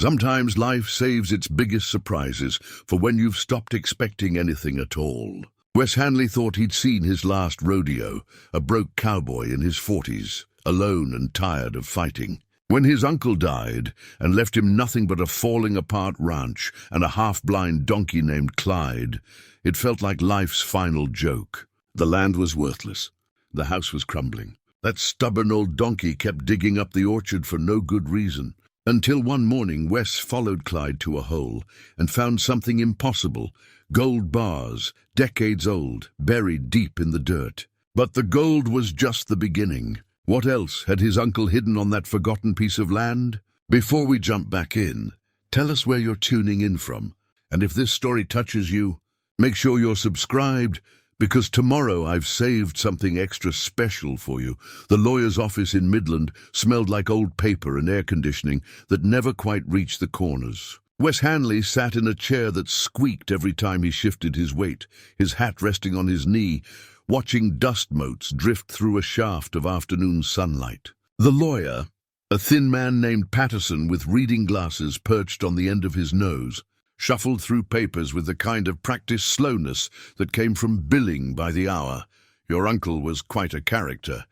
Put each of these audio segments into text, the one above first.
Sometimes life saves its biggest surprises for when you've stopped expecting anything at all. Wes Hanley thought he'd seen his last rodeo, a broke cowboy in his 40s, alone and tired of fighting. When his uncle died and left him nothing but a falling-apart ranch and a half-blind donkey named Clyde, it felt like life's final joke. The land was worthless. The house was crumbling. That stubborn old donkey kept digging up the orchard for no good reason. Until one morning, Wes followed Clyde to a hole and found something impossible: gold bars, decades old, buried deep in the dirt. But the gold was just the beginning. What else had his uncle hidden on that forgotten piece of land? Before we jump back in, tell us where you're tuning in from. And if this story touches you, make sure you're subscribed, because tomorrow I've saved something extra special for you. The lawyer's office in Midland smelled like old paper and air conditioning that never quite reached the corners. Wes Hanley sat in a chair that squeaked every time he shifted his weight, his hat resting on his knee, watching dust motes drift through a shaft of afternoon sunlight. The lawyer, a thin man named Patterson with reading glasses perched on the end of his nose, shuffled through papers with the kind of practiced slowness that came from billing by the hour. Your uncle was quite a character.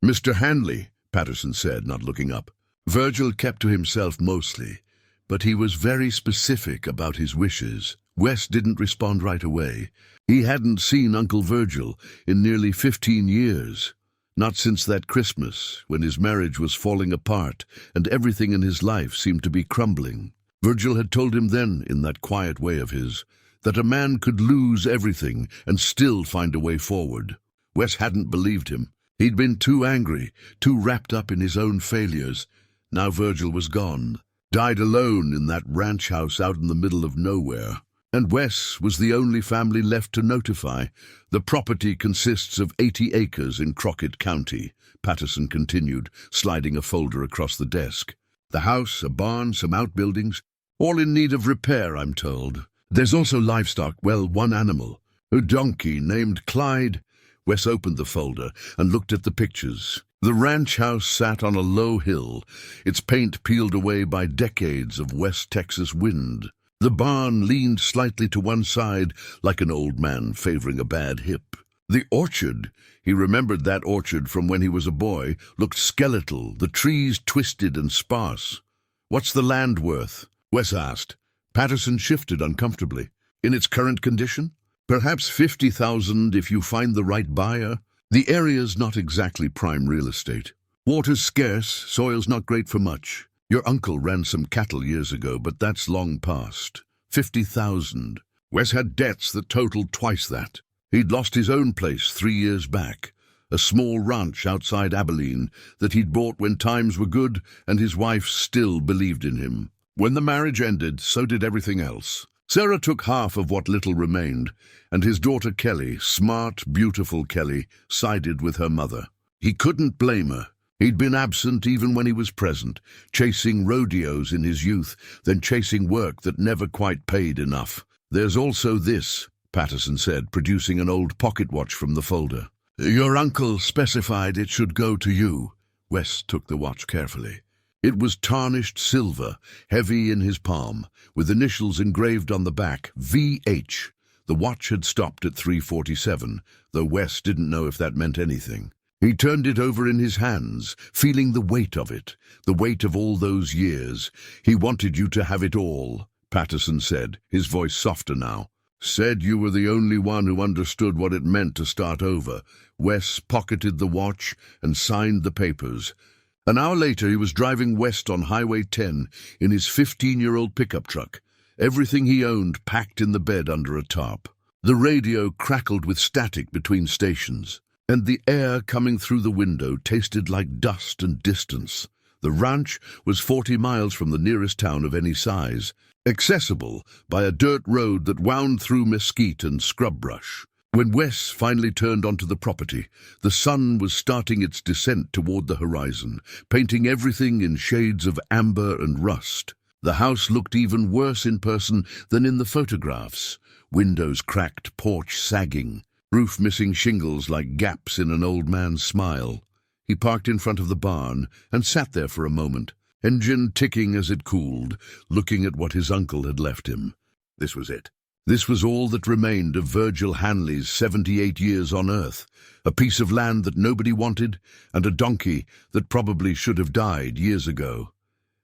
"Mr. Hanley," Patterson said, not looking up. Virgil kept to himself mostly, but he was very specific about his wishes. Wes didn't respond right away. He hadn't seen Uncle Virgil in nearly 15 years. Not since that Christmas, when his marriage was falling apart and everything in his life seemed to be crumbling. Virgil had told him then, in that quiet way of his, that a man could lose everything and still find a way forward. Wes hadn't believed him. He'd been too angry, too wrapped up in his own failures. Now Virgil was gone, died alone in that ranch house out in the middle of nowhere. And Wes was the only family left to notify. "The property consists of 80 acres in Crockett County," Patterson continued, sliding a folder across the desk. "The house, a barn, some outbuildings, all in need of repair, I'm told. There's also livestock, well, one animal, a donkey named Clyde." Wes opened the folder and looked at the pictures. The ranch house sat on a low hill, its paint peeled away by decades of West Texas wind. The barn leaned slightly to one side, like an old man favoring a bad hip. The orchard, he remembered that orchard from when he was a boy, looked skeletal, the trees twisted and sparse. "What's the land worth?" Wes asked. Patterson shifted uncomfortably. "In its current condition? Perhaps 50,000 if you find the right buyer. The area's not exactly prime real estate. Water's scarce, soil's not great for much. Your uncle ran some cattle years ago, but that's long past. 50,000. Wes had debts that totaled twice that. He'd lost his own place 3 years back, a small ranch outside Abilene that he'd bought when times were good and his wife still believed in him. When the marriage ended, so did everything else. Sarah took half of what little remained, and his daughter Kelly, smart, beautiful Kelly, sided with her mother. He couldn't blame her. He'd been absent even when he was present, chasing rodeos in his youth, then chasing work that never quite paid enough. "There's also this," Patterson said, producing an old pocket watch from the folder. "Your uncle specified it should go to you." Wes took the watch carefully. It was tarnished silver, heavy in his palm, with initials engraved on the back, VH. The watch had stopped at 3:47, though Wes didn't know if that meant anything. He turned it over in his hands, feeling the weight of it, the weight of all those years. "He wanted you to have it all," Patterson said, his voice softer now. "Said you were the only one who understood what it meant to start over." Wes pocketed the watch and signed the papers. An hour later, he was driving west on Highway 10 in his 15-year-old pickup truck, everything he owned packed in the bed under a tarp. The radio crackled with static between stations, and the air coming through the window tasted like dust and distance. The ranch was 40 miles from the nearest town of any size, accessible by a dirt road that wound through mesquite and scrub brush. When Wes finally turned onto the property, the sun was starting its descent toward the horizon, painting everything in shades of amber and rust. The house looked even worse in person than in the photographs. Windows cracked, porch sagging, roof missing shingles like gaps in an old man's smile. He parked in front of the barn and sat there for a moment, engine ticking as it cooled, looking at what his uncle had left him. This was it. This was all that remained of Virgil Hanley's 78 years on Earth, a piece of land that nobody wanted, and a donkey that probably should have died years ago.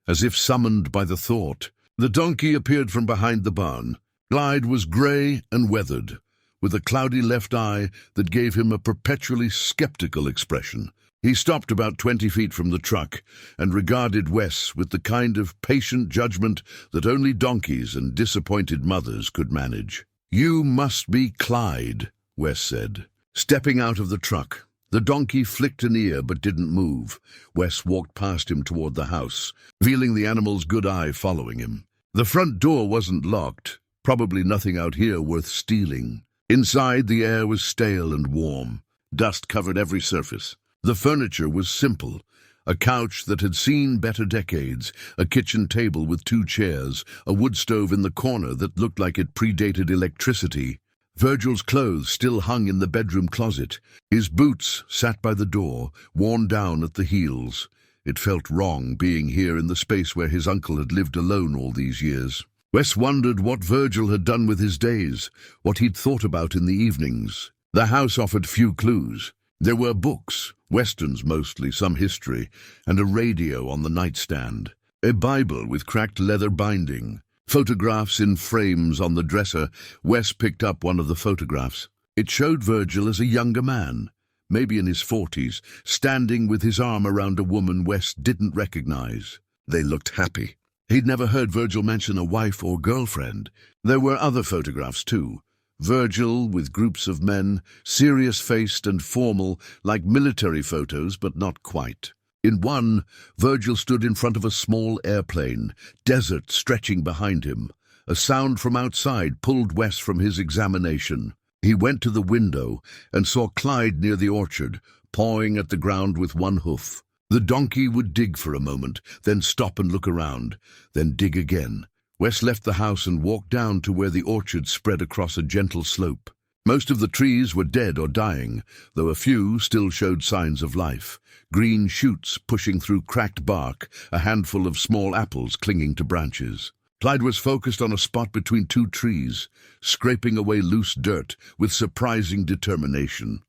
As if summoned by the thought, the donkey appeared from behind the barn. Clyde was grey and weathered, with a cloudy left eye that gave him a perpetually skeptical expression. He stopped about 20 feet from the truck and regarded Wes with the kind of patient judgment that only donkeys and disappointed mothers could manage. "You must be Clyde," Wes said. Stepping out of the truck, the donkey flicked an ear but didn't move. Wes walked past him toward the house, feeling the animal's good eye following him. The front door wasn't locked, probably nothing out here worth stealing. Inside, the air was stale and warm. Dust covered every surface. The furniture was simple. A couch that had seen better decades, a kitchen table with 2 chairs, a wood stove in the corner that looked like it predated electricity. Virgil's clothes still hung in the bedroom closet. His boots sat by the door, worn down at the heels. It felt wrong being here in the space where his uncle had lived alone all these years. Wes wondered what Virgil had done with his days, what he'd thought about in the evenings. The house offered few clues. There were books, westerns mostly, some history, and a radio on the nightstand. A Bible with cracked leather binding. Photographs in frames on the dresser. Wes picked up one of the photographs. It showed Virgil as a younger man, maybe in his 40s, standing with his arm around a woman Wes didn't recognize. They looked happy. He'd never heard Virgil mention a wife or girlfriend. There were other photographs too. Virgil with groups of men, serious-faced and formal, like military photos, but not quite. In one, Virgil stood in front of a small airplane, desert stretching behind him. A sound from outside pulled Wes from his examination. He went to the window and saw Clyde near the orchard, pawing at the ground with one hoof. The donkey would dig for a moment, then stop and look around, then dig again. Wes left the house and walked down to where the orchard spread across a gentle slope. Most of the trees were dead or dying, though a few still showed signs of life. Green shoots pushing through cracked bark, a handful of small apples clinging to branches. Clyde was focused on a spot between 2 trees, scraping away loose dirt with surprising determination.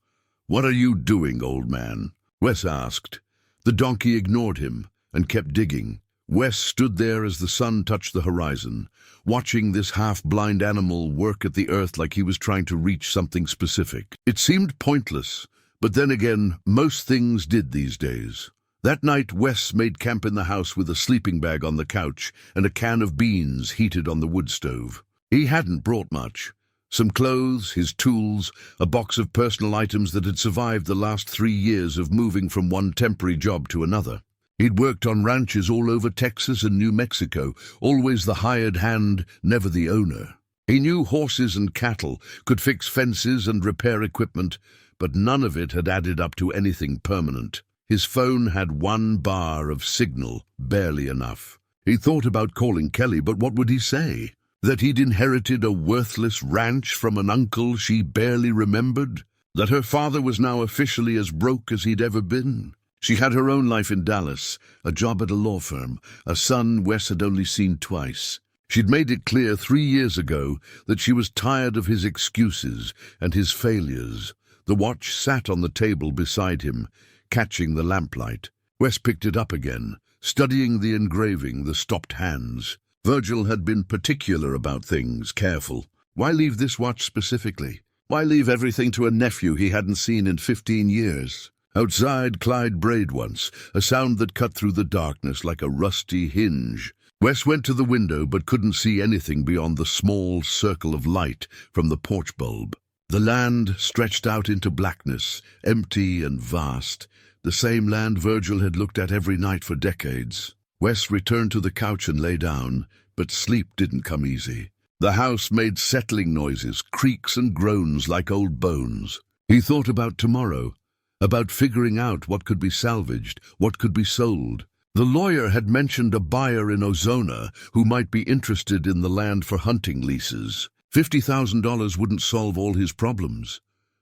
"What are you doing, old man?" Wes asked. The donkey ignored him and kept digging. Wes stood there as the sun touched the horizon, watching this half-blind animal work at the earth like he was trying to reach something specific. It seemed pointless, but then again, most things did these days. That night, Wes made camp in the house with a sleeping bag on the couch and a can of beans heated on the wood stove. He hadn't brought much. Some clothes, his tools, a box of personal items that had survived the last 3 years of moving from one temporary job to another. He'd worked on ranches all over Texas and New Mexico, always the hired hand, never the owner. He knew horses and cattle, could fix fences and repair equipment, but none of it had added up to anything permanent. His phone had 1 bar of signal, barely enough. He thought about calling Kelly, but what would he say? That he'd inherited a worthless ranch from an uncle she barely remembered? That her father was now officially as broke as he'd ever been? She had her own life in Dallas, a job at a law firm, a son Wes had only seen twice. She'd made it clear 3 years ago that she was tired of his excuses and his failures. The watch sat on the table beside him, catching the lamplight. Wes picked it up again, studying the engraving, the stopped hands. Virgil had been particular about things, careful. Why leave this watch specifically? Why leave everything to a nephew he hadn't seen in 15 years? Outside, Clyde brayed once, a sound that cut through the darkness like a rusty hinge. Wes went to the window but couldn't see anything beyond the small circle of light from the porch bulb. The land stretched out into blackness, empty and vast, the same land Virgil had looked at every night for decades. Wes returned to the couch and lay down, but sleep didn't come easy. The house made settling noises, creaks and groans like old bones. He thought about tomorrow, about figuring out what could be salvaged, what could be sold. The lawyer had mentioned a buyer in Ozona who might be interested in the land for hunting leases. $50,000 wouldn't solve all his problems,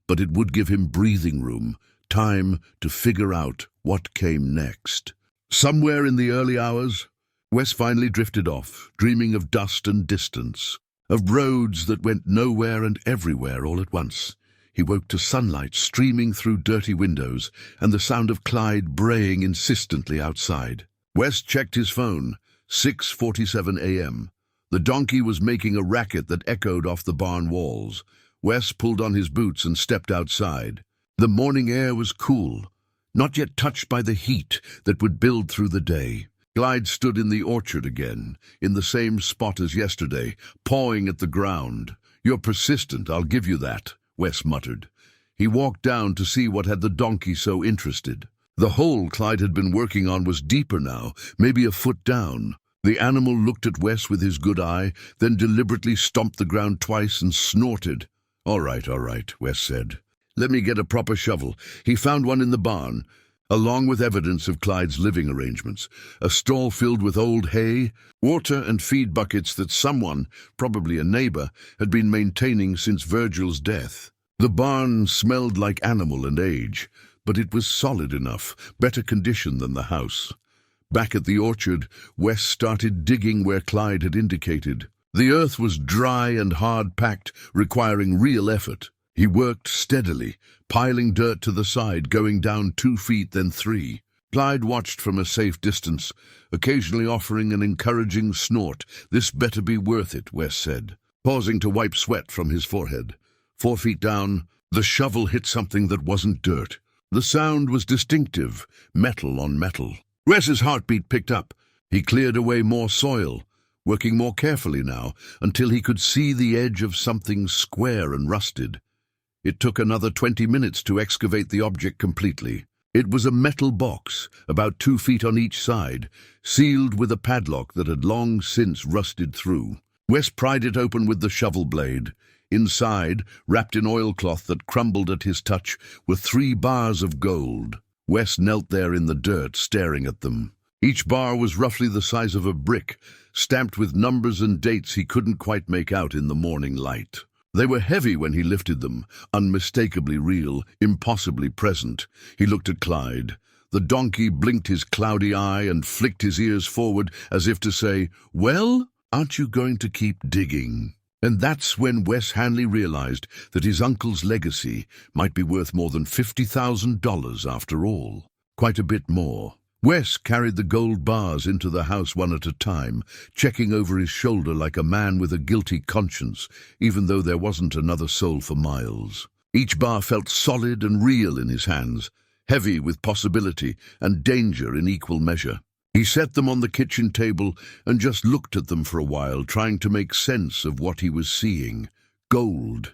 but it would give him breathing room, time to figure out what came next. Somewhere in the early hours, Wes finally drifted off, dreaming of dust and distance, of roads that went nowhere and everywhere all at once. He woke to sunlight streaming through dirty windows and the sound of Clyde braying insistently outside. Wes checked his phone. 6:47 a.m. The donkey was making a racket that echoed off the barn walls. Wes pulled on his boots and stepped outside. The morning air was cool, not yet touched by the heat that would build through the day. Clyde stood in the orchard again, in the same spot as yesterday, pawing at the ground. "You're persistent, I'll give you that," Wes muttered. He walked down to see what had the donkey so interested. The hole Clyde had been working on was deeper now, maybe a foot down. The animal looked at Wes with his good eye, then deliberately stomped the ground twice and snorted. All right, Wes said. "Let me get a proper shovel." He found one in the barn, along with evidence of Clyde's living arrangements. A stall filled with old hay, water and feed buckets that someone, probably a neighbor, had been maintaining since Virgil's death. The barn smelled like animal and age, but it was solid enough, better condition than the house. Back at the orchard, Wes started digging where Clyde had indicated. The earth was dry and hard-packed, requiring real effort. He worked steadily, piling dirt to the side, going down 2 feet, then 3. Clyde watched from a safe distance, occasionally offering an encouraging snort. "This better be worth it," Wes said, pausing to wipe sweat from his forehead. 4 feet down, the shovel hit something that wasn't dirt. The sound was distinctive, metal on metal. Wes's heartbeat picked up. He cleared away more soil, working more carefully now, until he could see the edge of something square and rusted. It took another 20 minutes to excavate the object completely. It was a metal box, about 2 feet on each side, sealed with a padlock that had long since rusted through. Wes pried it open with the shovel blade. Inside, wrapped in oilcloth that crumbled at his touch, were 3 bars of gold. Wes knelt there in the dirt, staring at them. Each bar was roughly the size of a brick, stamped with numbers and dates he couldn't quite make out in the morning light. They were heavy when he lifted them, unmistakably real, impossibly present. He looked at Clyde. The donkey blinked his cloudy eye and flicked his ears forward as if to say, "Well, aren't you going to keep digging?" And that's when Wes Hanley realized that his uncle's legacy might be worth more than $50,000 after all. Quite a bit more. Wes carried the gold bars into the house one at a time, checking over his shoulder like a man with a guilty conscience, even though there wasn't another soul for miles. Each bar felt solid and real in his hands, heavy with possibility and danger in equal measure. He set them on the kitchen table and just looked at them for a while, trying to make sense of what he was seeing. Gold.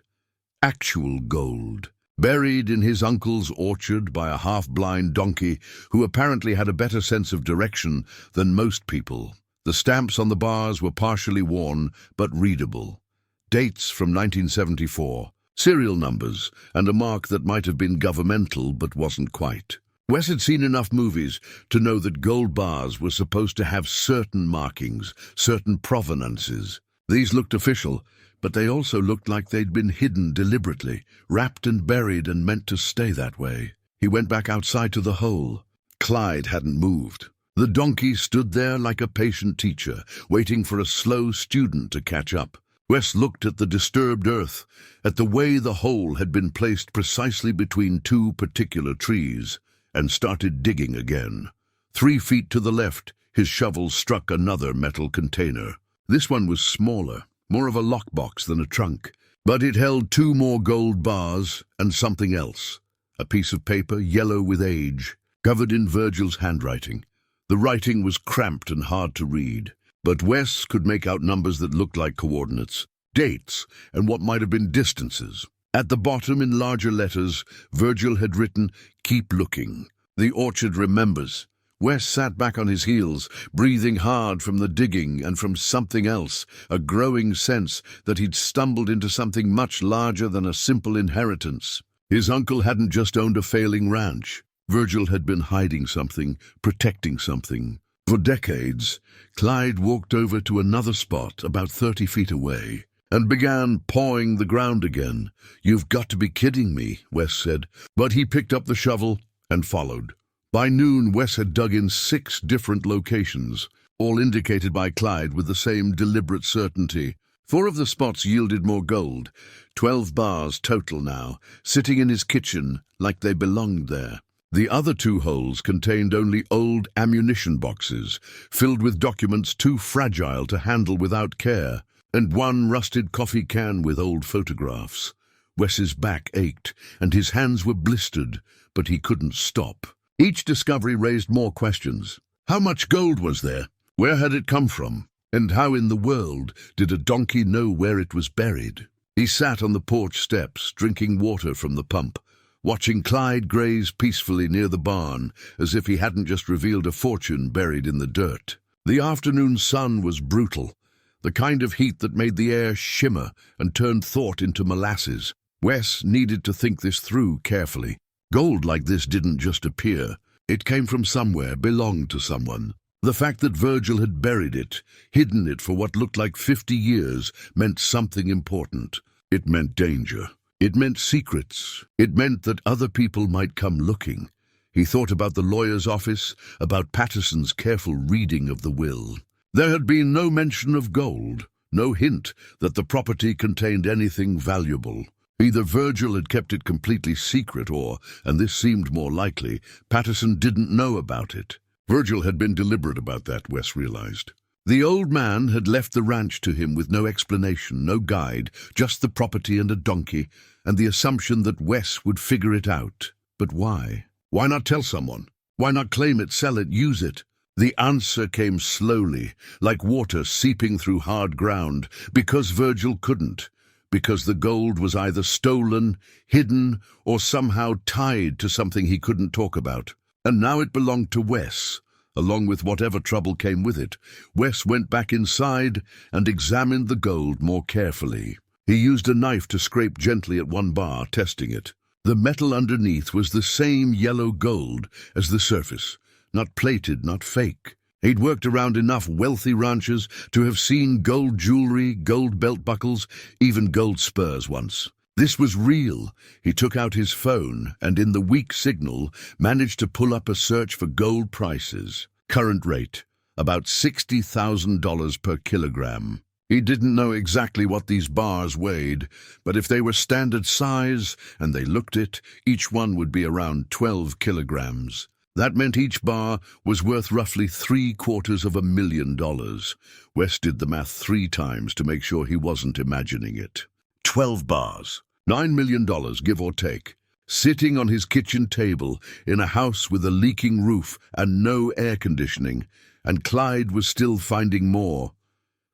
Actual gold. Buried in his uncle's orchard by a half-blind donkey who apparently had a better sense of direction than most people. The stamps on the bars were partially worn, but readable. Dates from 1974, serial numbers, and a mark that might have been governmental but wasn't quite. Wes had seen enough movies to know that gold bars were supposed to have certain markings, certain provenances. These looked official, but they also looked like they'd been hidden deliberately, wrapped and buried and meant to stay that way. He went back outside to the hole. Clyde hadn't moved. The donkey stood there like a patient teacher, waiting for a slow student to catch up. Wes looked at the disturbed earth, at the way the hole had been placed precisely between 2 particular trees, and started digging again. 3 feet to the left, his shovel struck another metal container. This one was smaller, more of a lockbox than a trunk, but it held 2 more gold bars and something else. A piece of paper, yellow with age, covered in Virgil's handwriting. The writing was cramped and hard to read, but Wes could make out numbers that looked like coordinates, dates, and what might have been distances. At the bottom, in larger letters, Virgil had written, "Keep looking. The orchard remembers." Wes sat back on his heels, breathing hard from the digging and from something else, a growing sense that he'd stumbled into something much larger than a simple inheritance. His uncle hadn't just owned a failing ranch. Virgil had been hiding something, protecting something. For decades, Clyde walked over to another spot about 30 feet away and began pawing the ground again. "You've got to be kidding me," Wes said, but he picked up the shovel and followed. By noon, Wes had dug in 6 different locations, all indicated by Clyde with the same deliberate certainty. 4 of the spots yielded more gold, 12 bars total now, sitting in his kitchen like they belonged there. The other 2 holes contained only old ammunition boxes, filled with documents too fragile to handle without care, and 1 rusted coffee can with old photographs. Wes's back ached, and his hands were blistered, but he couldn't stop. Each discovery raised more questions. How much gold was there? Where had it come from? And how in the world did a donkey know where it was buried? He sat on the porch steps, drinking water from the pump, watching Clyde graze peacefully near the barn, as if he hadn't just revealed a fortune buried in the dirt. The afternoon sun was brutal, the kind of heat that made the air shimmer and turned thought into molasses. Wes needed to think this through carefully. Gold like this didn't just appear. It came from somewhere, belonged to someone. The fact that Virgil had buried it, hidden it for what looked like 50 years, meant something important. It meant danger. It meant secrets. It meant that other people might come looking. He thought about the lawyer's office, about Patterson's careful reading of the will. There had been no mention of gold, no hint that the property contained anything valuable. Either Virgil had kept it completely secret or, and this seemed more likely, Patterson didn't know about it. Virgil had been deliberate about that, Wes realized. The old man had left the ranch to him with no explanation, no guide, just the property and a donkey, and the assumption that Wes would figure it out. But why? Why not tell someone? Why not claim it, sell it, use it? The answer came slowly, like water seeping through hard ground, because Virgil couldn't. Because the gold was either stolen, hidden, or somehow tied to something he couldn't talk about. And now it belonged to Wes, along with whatever trouble came with it. Wes went back inside and examined the gold more carefully. He used a knife to scrape gently at 1 bar, testing it. The metal underneath was the same yellow gold as the surface, not plated, not fake. He'd worked around enough wealthy ranchers to have seen gold jewelry, gold belt buckles, even gold spurs once. This was real. He took out his phone and in the weak signal managed to pull up a search for gold prices. Current rate, about $60,000 per kilogram. He didn't know exactly what these bars weighed, but if they were standard size and they looked it, each one would be around 12 kilograms. That meant each bar was worth roughly $750,000. Wes did the math 3 times to make sure he wasn't imagining it. 12 bars, $9 million, give or take, sitting on his kitchen table in a house with a leaking roof and no air conditioning, and Clyde was still finding more.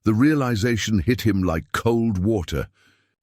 The realization hit him like cold water.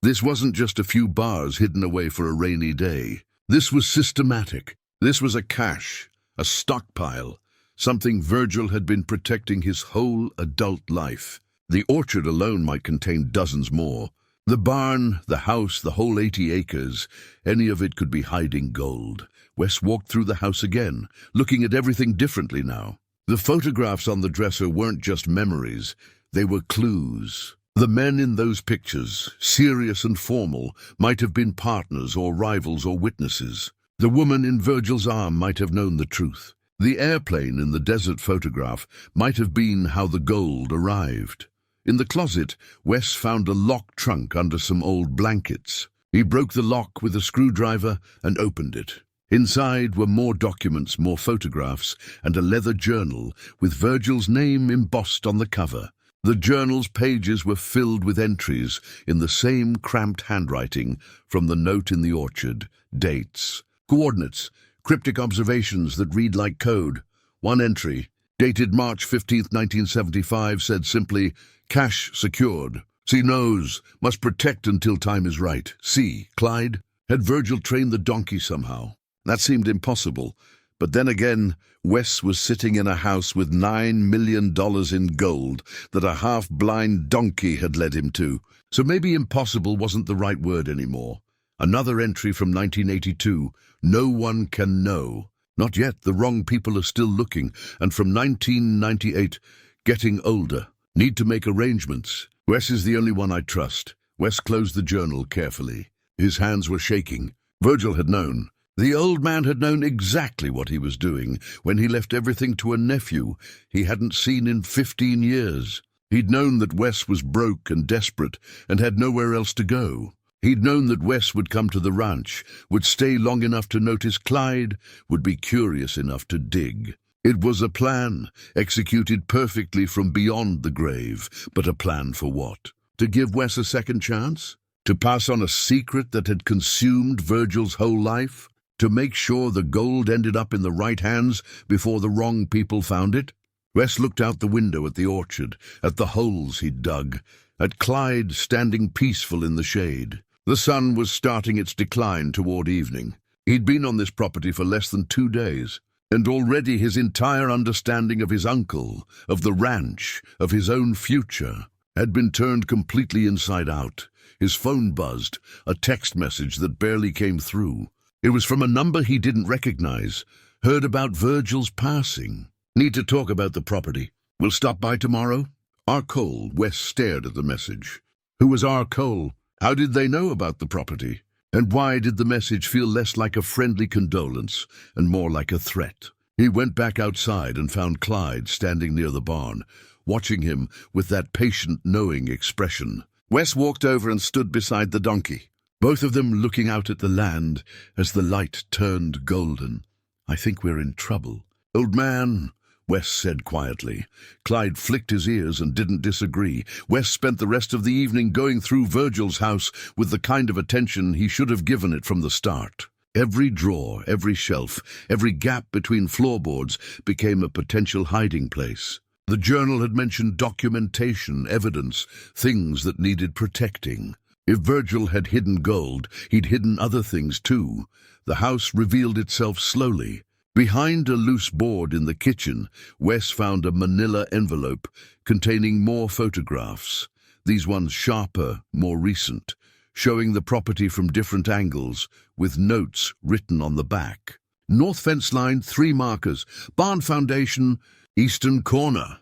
This wasn't just a few bars hidden away for a rainy day. This was systematic. This was a cache, a stockpile, something Virgil had been protecting his whole adult life. The orchard alone might contain dozens more. The barn, the house, the whole 80 acres, any of it could be hiding gold. Wes walked through the house again, looking at everything differently now. The photographs on the dresser weren't just memories, they were clues. The men in those pictures, serious and formal, might have been partners or rivals or witnesses. The woman in Virgil's arm might have known the truth. The airplane in the desert photograph might have been how the gold arrived. In the closet, Wes found a locked trunk under some old blankets. He broke the lock with a screwdriver and opened it. Inside were more documents, more photographs, and a leather journal with Virgil's name embossed on the cover. The journal's pages were filled with entries in the same cramped handwriting from the note in the orchard, dates, coordinates, cryptic observations that read like code. One entry, dated March 15, 1975, said simply, "Cash secured. See nose. Must protect until time is right. See, Clyde." Had Virgil trained the donkey somehow? That seemed impossible. But then again, Wes was sitting in a house with $9 million in gold that a half-blind donkey had led him to. So maybe impossible wasn't the right word anymore. Another entry from 1982, "No one can know. Not yet, the wrong people are still looking." And from 1998, "Getting older. Need to make arrangements. Wes is the only one I trust." Wes closed the journal carefully. His hands were shaking. Virgil had known. The old man had known exactly what he was doing when he left everything to a nephew he hadn't seen in 15 years. He'd known that Wes was broke and desperate and had nowhere else to go. He'd known that Wes would come to the ranch, would stay long enough to notice Clyde, would be curious enough to dig. It was a plan, executed perfectly from beyond the grave, but a plan for what? To give Wes a second chance? To pass on a secret that had consumed Virgil's whole life? To make sure the gold ended up in the right hands before the wrong people found it? Wes looked out the window at the orchard, at the holes he'd dug, at Clyde standing peaceful in the shade. The sun was starting its decline toward evening. He'd been on this property for less than 2 days, and already his entire understanding of his uncle, of the ranch, of his own future, had been turned completely inside out. His phone buzzed, a text message that barely came through. It was from a number he didn't recognize. Heard about Virgil's passing. Need to talk about the property. We'll stop by tomorrow. R. Cole. Wes stared at the message. Who was R. Cole? How did they know about the property? And why did the message feel less like a friendly condolence and more like a threat? He went back outside and found Clyde standing near the barn, watching him with that patient, knowing expression. Wes walked over and stood beside the donkey, both of them looking out at the land as the light turned golden. I think we're in trouble. Old man, Wes said quietly. Clyde flicked his ears and didn't disagree. Wes spent the rest of the evening going through Virgil's house with the kind of attention he should have given it from the start. Every drawer, every shelf, every gap between floorboards became a potential hiding place. The journal had mentioned documentation, evidence, things that needed protecting. If Virgil had hidden gold, he'd hidden other things too. The house revealed itself slowly. Behind a loose board in the kitchen, Wes found a manila envelope containing more photographs, these ones sharper, more recent, showing the property from different angles, with notes written on the back. North fence line, 3 markers. Barn foundation, eastern corner.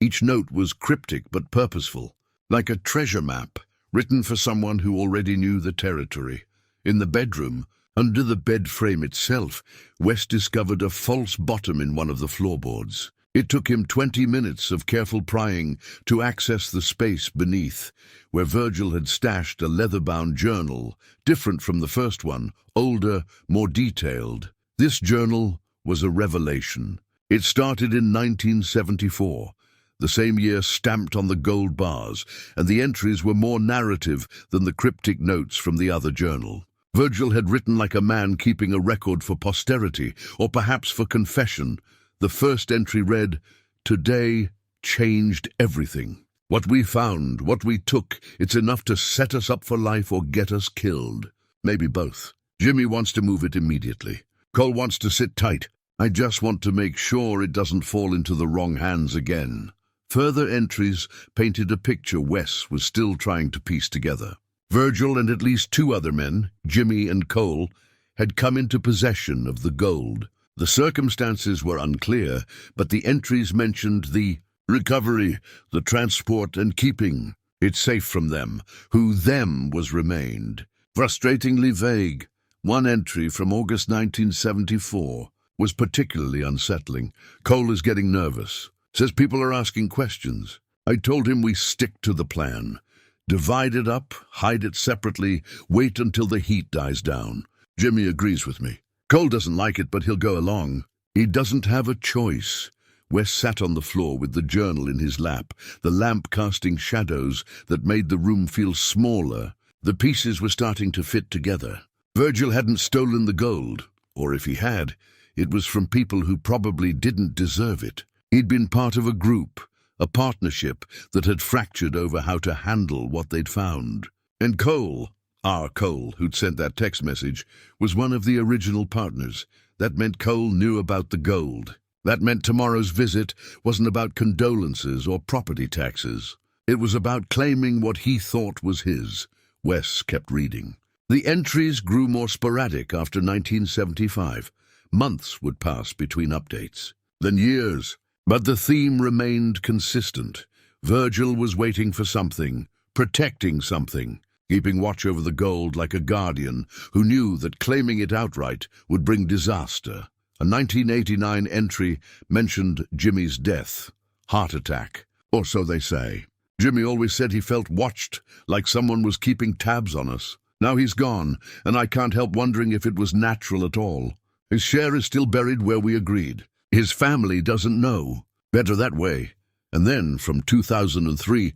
Each note was cryptic but purposeful, like a treasure map, written for someone who already knew the territory. In the bedroom, under the bed frame itself, Wes discovered a false bottom in one of the floorboards. It took him 20 minutes of careful prying to access the space beneath, where Virgil had stashed a leather-bound journal, different from the first one, older, more detailed. This journal was a revelation. It started in 1974, the same year stamped on the gold bars, and the entries were more narrative than the cryptic notes from the other journal. Virgil had written like a man keeping a record for posterity, or perhaps for confession. The first entry read, "Today changed everything. What we found, what we took, it's enough to set us up for life or get us killed. Maybe both. Jimmy wants to move it immediately. Cole wants to sit tight. I just want to make sure it doesn't fall into the wrong hands again." Further entries painted a picture Wes was still trying to piece together. Virgil and at least 2 other men, Jimmy and Cole, had come into possession of the gold. The circumstances were unclear, but the entries mentioned the recovery, the transport and keeping it safe from them. Who them was remained. Frustratingly vague. One entry from August 1974 was particularly unsettling. Cole is getting nervous. Says people are asking questions. I told him we stick to the plan. Divide it up, hide it separately, wait until the heat dies down. Jimmy agrees with me. Cole doesn't like it, but he'll go along. He doesn't have a choice. Wes sat on the floor with the journal in his lap, the lamp casting shadows that made the room feel smaller. The pieces were starting to fit together. Virgil hadn't stolen the gold, or if he had, it was from people who probably didn't deserve it. He'd been part of a group, a partnership that had fractured over how to handle what they'd found. And Cole, R. Cole, who'd sent that text message, was one of the original partners. That meant Cole knew about the gold. That meant tomorrow's visit wasn't about condolences or property taxes. It was about claiming what he thought was his. Wes kept reading. The entries grew more sporadic after 1975. Months would pass between updates. Then years. But the theme remained consistent. Virgil was waiting for something, protecting something. keeping watch over the gold like a guardian who knew that claiming it outright would bring disaster. A 1989 entry mentioned Jimmy's death, heart attack, or so they say. Jimmy always said he felt watched, like someone was keeping tabs on us. Now he's gone, and I can't help wondering if it was natural at all. His share is still buried where we agreed. His family doesn't know. Better that way. And then, from 2003,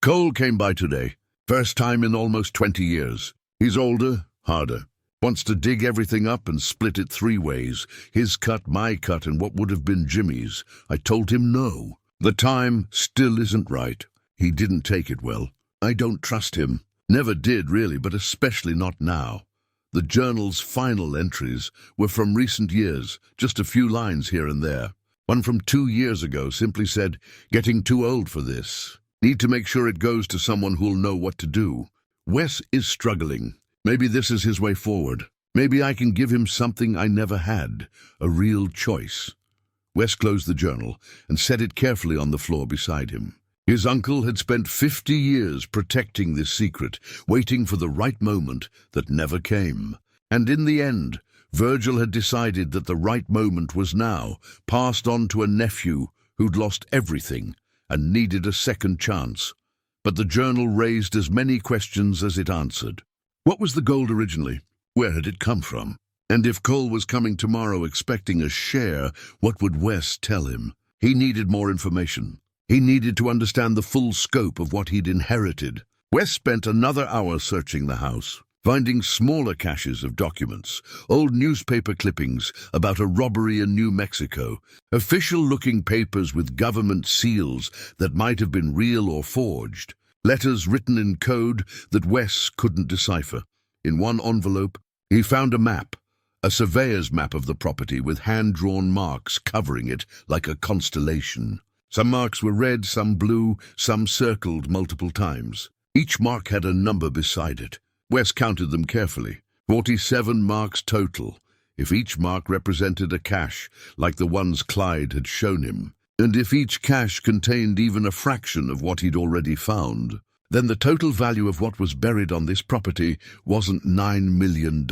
Cole came by today. First time in almost 20 years. He's older, harder. Wants to dig everything up and split it 3 ways. His cut, my cut, and what would have been Jimmy's. I told him no. The time still isn't right. He didn't take it well. I don't trust him. Never did, really, but especially not now. The journal's final entries were from recent years, just a few lines here and there. One from 2 years ago simply said, "Getting too old for this. Need to make sure it goes to someone who'll know what to do." Wes is struggling. Maybe this is his way forward. Maybe I can give him something I never had, a real choice. Wes closed the journal and set it carefully on the floor beside him. His uncle had spent 50 years protecting this secret, waiting for the right moment that never came. And in the end, Virgil had decided that the right moment was now, passed on to a nephew who'd lost everything and needed a second chance. But the journal raised as many questions as it answered. What was the gold originally? Where had it come from? And if Cole was coming tomorrow expecting a share, what would Wes tell him? He needed more information. He needed to understand the full scope of what he'd inherited. Wes spent another hour searching the house, finding smaller caches of documents, old newspaper clippings about a robbery in New Mexico, official-looking papers with government seals that might have been real or forged, letters written in code that Wes couldn't decipher. In one envelope, he found a map, a surveyor's map of the property with hand-drawn marks covering it like a constellation. Some marks were red, some blue, some circled multiple times. Each mark had a number beside it. Wes counted them carefully. 47 marks total, if each mark represented a cache, like the ones Clyde had shown him. And if each cache contained even a fraction of what he'd already found, then the total value of what was buried on this property wasn't $9 million.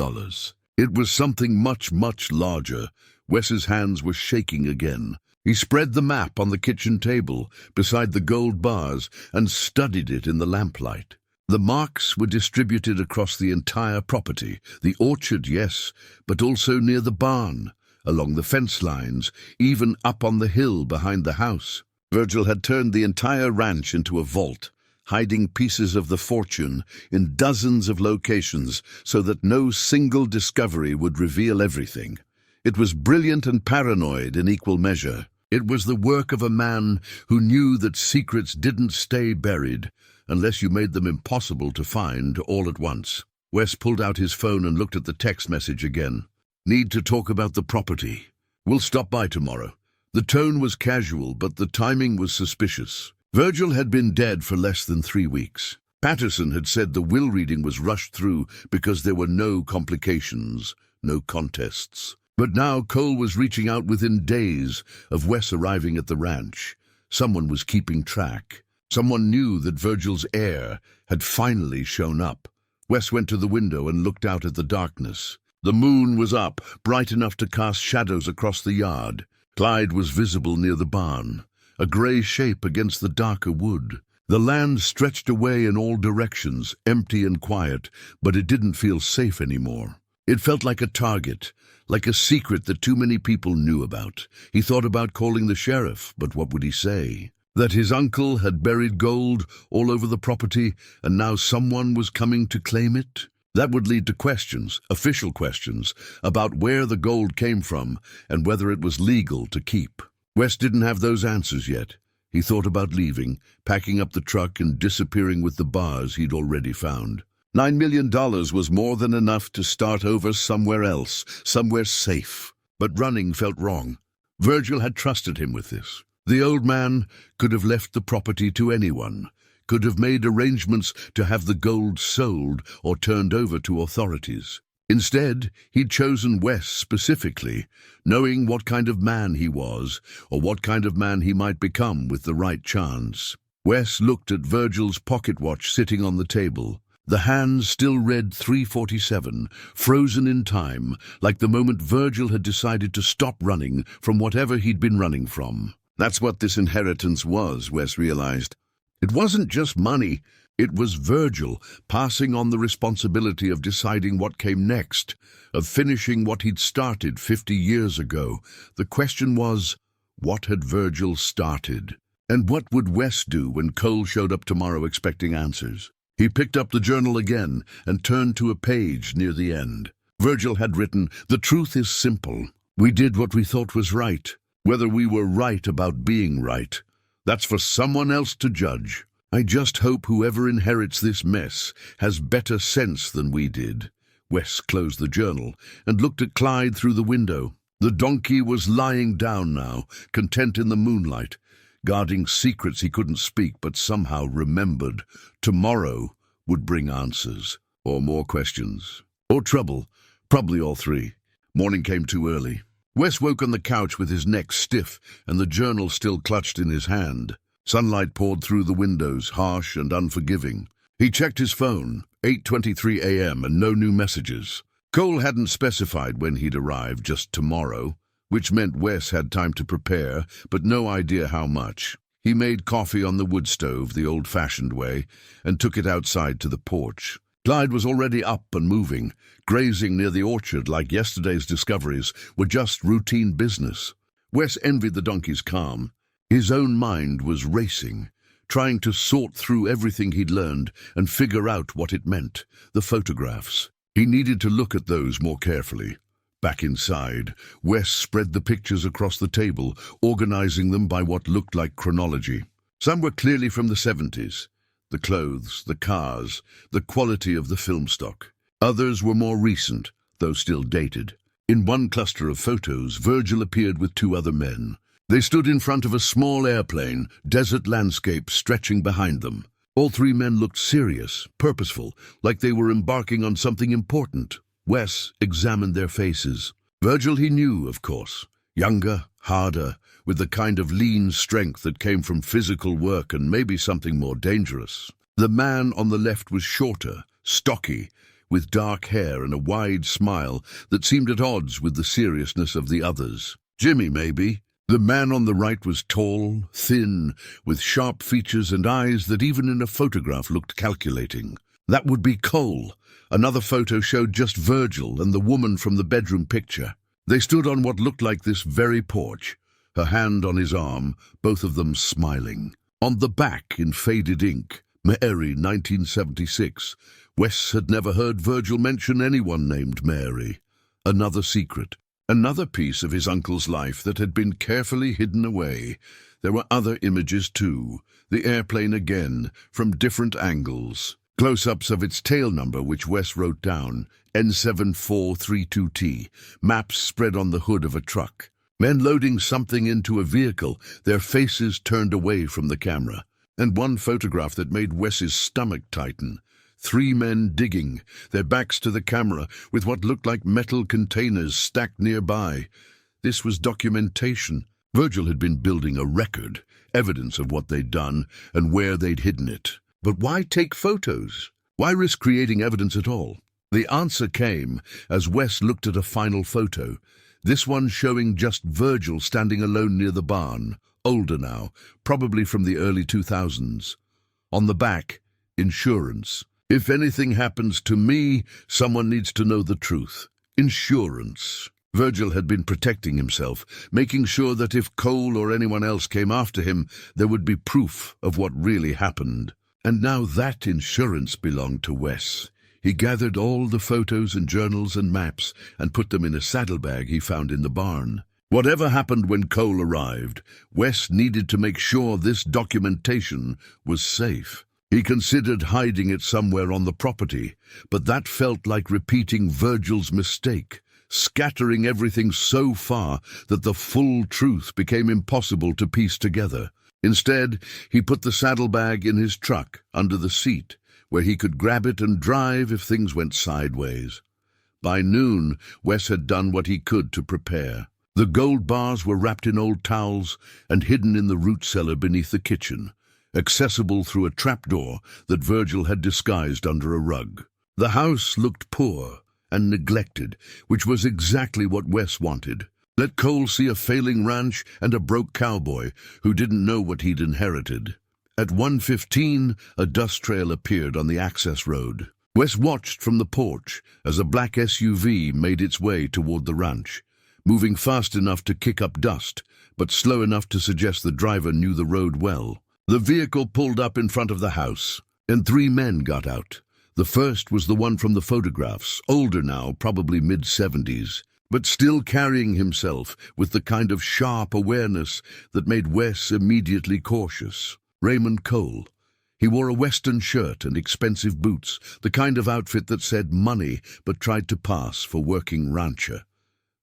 It was something much, much larger. Wes's hands were shaking again. He spread the map on the kitchen table beside the gold bars and studied it in the lamplight. The marks were distributed across the entire property, the orchard, yes, but also near the barn, along the fence lines, even up on the hill behind the house. Virgil had turned the entire ranch into a vault, hiding pieces of the fortune in dozens of locations so that no single discovery would reveal everything. It was brilliant and paranoid in equal measure. It was the work of a man who knew that secrets didn't stay buried unless you made them impossible to find all at once. Wes pulled out his phone and looked at the text message again. "Need to talk about the property. We'll stop by tomorrow." The tone was casual, but the timing was suspicious. Virgil had been dead for less than 3 weeks. Patterson had said the will reading was rushed through because there were no complications, no contests. But now Cole was reaching out within days of Wes arriving at the ranch. Someone was keeping track. Someone knew that Virgil's heir had finally shown up. Wes went to the window and looked out at the darkness. The moon was up, bright enough to cast shadows across the yard. Clyde was visible near the barn, a grey shape against the darker wood. The land stretched away in all directions, empty and quiet, but it didn't feel safe anymore. It felt like a target, like a secret that too many people knew about. He thought about calling the sheriff, but what would he say? That his uncle had buried gold all over the property, and now someone was coming to claim it? That would lead to questions, official questions, about where the gold came from and whether it was legal to keep. Wes didn't have those answers yet. He thought about leaving, packing up the truck and disappearing with the bars he'd already found. $9 million was more than enough to start over somewhere else, somewhere safe. But running felt wrong. Virgil had trusted him with this. The old man could have left the property to anyone, could have made arrangements to have the gold sold or turned over to authorities. Instead, he'd chosen Wes specifically, knowing what kind of man he was or what kind of man he might become with the right chance. Wes looked at Virgil's pocket watch sitting on the table. The hands still read 3:47, frozen in time, like the moment Virgil had decided to stop running from whatever he'd been running from. That's what this inheritance was, Wes realized. It wasn't just money. It was Virgil passing on the responsibility of deciding what came next, of finishing what he'd started 50 years ago. The question was, what had Virgil started? And what would Wes do when Cole showed up tomorrow expecting answers? He picked up the journal again and turned to a page near the end. Virgil had written, "The truth is simple. We did what we thought was right. Whether we were right about being right, that's for someone else to judge. I just hope whoever inherits this mess has better sense than we did." Wes closed the journal and looked at Clyde through the window. The donkey was lying down now, content in the moonlight, guarding secrets he couldn't speak but somehow remembered. Tomorrow would bring answers, or more questions, or trouble, probably all three. Morning came too early. Wes woke on the couch with his neck stiff and the journal still clutched in his hand. Sunlight poured through the windows, harsh and unforgiving. He checked his phone, 8:23 a.m., and no new messages. Cole hadn't specified when he'd arrive, just tomorrow, which meant Wes had time to prepare, but no idea how much. He made coffee on the wood stove the old-fashioned way and took it outside to the porch. Clyde was already up and moving, grazing near the orchard like yesterday's discoveries were just routine business. Wes envied the donkey's calm. His own mind was racing, trying to sort through everything he'd learned and figure out what it meant. The photographs. He needed to look at those more carefully. Back inside, Wes spread the pictures across the table, organizing them by what looked like chronology. Some were clearly from the 70s. The clothes, the cars, the quality of the film stock. Others were more recent, though still dated. In one cluster of photos, Virgil appeared with two other men. They stood in front of a small airplane, desert landscape stretching behind them. All three men looked serious, purposeful, like they were embarking on something important. Wes examined their faces. Virgil he knew, of course. Younger, harder, with the kind of lean strength that came from physical work and maybe something more dangerous. The man on the left was shorter, stocky, with dark hair and a wide smile that seemed at odds with the seriousness of the others. Jimmy, maybe. The man on the right was tall, thin, with sharp features and eyes that even in a photograph looked calculating. That would be Cole. Another photo showed just Virgil and the woman from the bedroom picture. They stood on what looked like this very porch, her hand on his arm, both of them smiling. On the back, in faded ink, Mary, 1976. Wes had never heard Virgil mention anyone named Mary. Another secret. Another piece of his uncle's life that had been carefully hidden away. There were other images too. The airplane again, from different angles. Close-ups of its tail number, which Wes wrote down, N7432T. Maps spread on the hood of a truck. Men loading something into a vehicle, their faces turned away from the camera. And one photograph that made Wes's stomach tighten. Three men digging, their backs to the camera, with what looked like metal containers stacked nearby. This was documentation. Virgil had been building a record, evidence of what they'd done and where they'd hidden it. But why take photos? Why risk creating evidence at all? The answer came as Wes looked at a final photo, this one showing just Virgil standing alone near the barn, older now, probably from the early 2000s. On the back, insurance. If anything happens to me, someone needs to know the truth. Insurance. Virgil had been protecting himself, making sure that if Cole or anyone else came after him, there would be proof of what really happened. And now that insurance belonged to Wes. He gathered all the photos and journals and maps and put them in a saddlebag he found in the barn. Whatever happened when Cole arrived, Wes needed to make sure this documentation was safe. He considered hiding it somewhere on the property, but that felt like repeating Virgil's mistake, scattering everything so far that the full truth became impossible to piece together. Instead, he put the saddlebag in his truck, under the seat, where he could grab it and drive if things went sideways. By noon, Wes had done what he could to prepare. The gold bars were wrapped in old towels and hidden in the root cellar beneath the kitchen. accessible through a trapdoor that Virgil had disguised under a rug. The house looked poor and neglected, which was exactly what Wes wanted. Let Cole see a failing ranch and a broke cowboy who didn't know what he'd inherited. At 1:15, a dust trail appeared on the access road. Wes watched from the porch as a black SUV made its way toward the ranch, moving fast enough to kick up dust, but slow enough to suggest the driver knew the road well. The vehicle pulled up in front of the house, and 3 men got out. The first was the one from the photographs, older now, probably mid-70s, but still carrying himself with the kind of sharp awareness that made Wes immediately cautious. Raymond Cole. He wore a Western shirt and expensive boots, the kind of outfit that said money but tried to pass for working rancher.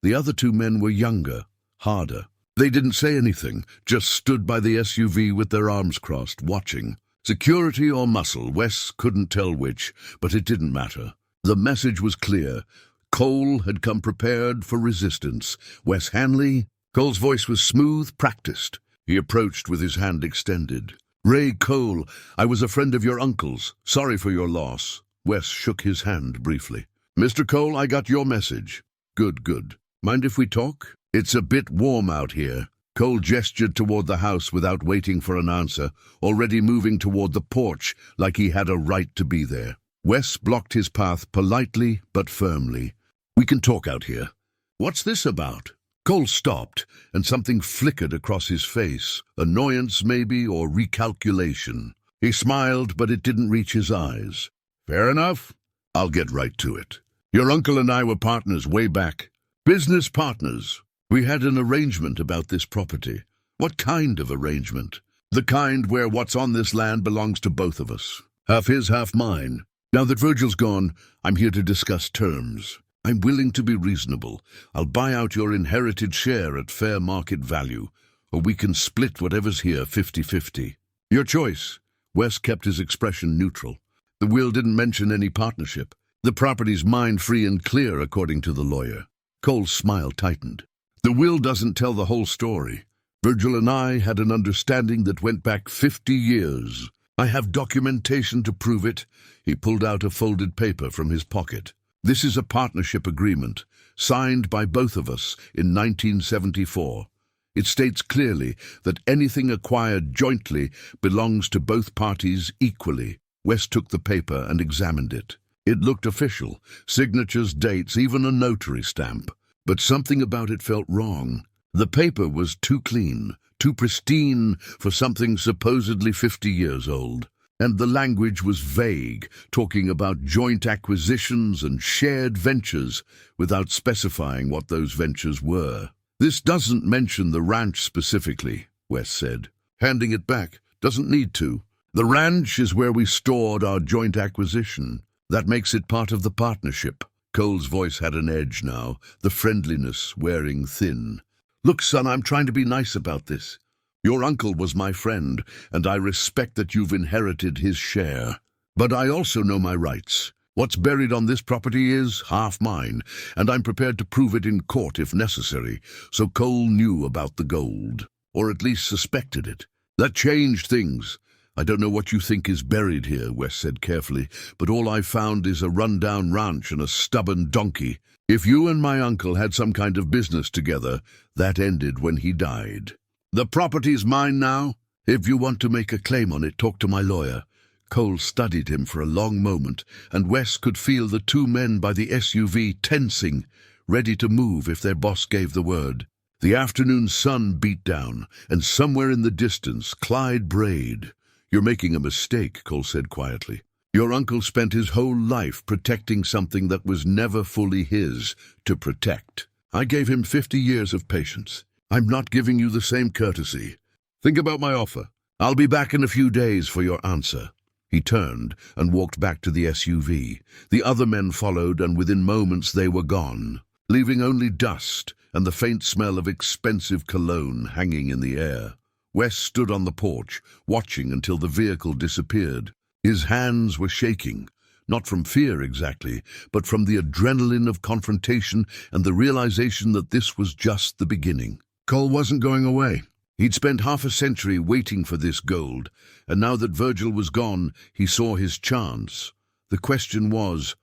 The other 2 men were younger, harder. They didn't say anything, just stood by the SUV with their arms crossed, watching. Security or muscle, Wes couldn't tell which, but it didn't matter. The message was clear. Cole had come prepared for resistance. Wes Hanley? Cole's voice was smooth, practiced. He approached with his hand extended. "Ray Cole, I was a friend of your uncle's. Sorry for your loss." Wes shook his hand briefly. "Mr. Cole, I got your message." "Good, good. Mind if we talk? It's a bit warm out here." Cole gestured toward the house without waiting for an answer, already moving toward the porch like he had a right to be there. Wes blocked his path politely but firmly. "We can talk out here." "What's this about?" Cole stopped, and something flickered across his face. Annoyance, maybe, or recalculation. He smiled, but it didn't reach his eyes. "Fair enough. I'll get right to it. Your uncle and I were partners way back. Business partners. We had an arrangement about this property." "What kind of arrangement?" "The kind where what's on this land belongs to both of us. Half his, half mine. Now that Virgil's gone, I'm here to discuss terms. I'm willing to be reasonable. I'll buy out your inherited share at fair market value, or we can split whatever's here 50-50. Your choice." Wes kept his expression neutral. The will didn't mention any partnership. The property's mine free and clear, according to the lawyer. Cole's smile tightened. "The will doesn't tell the whole story. Virgil and I had an understanding that went back 50 years. I have documentation to prove it." He pulled out a folded paper from his pocket. "This is a partnership agreement, signed by both of us in 1974. It states clearly that anything acquired jointly belongs to both parties equally." Wes took the paper and examined it. It looked official, signatures, dates, even a notary stamp. But something about it felt wrong. The paper was too clean, too pristine for something supposedly 50 years old. And the language was vague, talking about joint acquisitions and shared ventures without specifying what those ventures were. "This doesn't mention the ranch specifically," Wes said. Handing it back. "Doesn't need to. The ranch is where we stored our joint acquisition. That makes it part of the partnership." Cole's voice had an edge now, the friendliness wearing thin. "Look, son, I'm trying to be nice about this. Your uncle was my friend, and I respect that you've inherited his share. But I also know my rights. What's buried on this property is half mine, and I'm prepared to prove it in court if necessary." So Cole knew about the gold, or at least suspected it. That changed things. "I don't know what you think is buried here," Wes said carefully, "but all I found is a run-down ranch and a stubborn donkey. If you and my uncle had some kind of business together, that ended when he died. The property's mine now. If you want to make a claim on it, talk to my lawyer." Cole studied him for a long moment, and Wes could feel the 2 men by the SUV tensing, ready to move if their boss gave the word. The afternoon sun beat down, and somewhere in the distance, Clyde brayed. "You're making a mistake," Cole said quietly. "Your uncle spent his whole life protecting something that was never fully his to protect. I gave him 50 years of patience. I'm not giving you the same courtesy. Think about my offer. I'll be back in a few days for your answer." He turned and walked back to the SUV. The other men followed, and within moments they were gone, leaving only dust and the faint smell of expensive cologne hanging in the air. Wes stood on the porch, watching until the vehicle disappeared. His hands were shaking, not from fear exactly, but from the adrenaline of confrontation and the realization that this was just the beginning. Cole wasn't going away. He'd spent half a century waiting for this gold, and now that Virgil was gone, he saw his chance. The question was,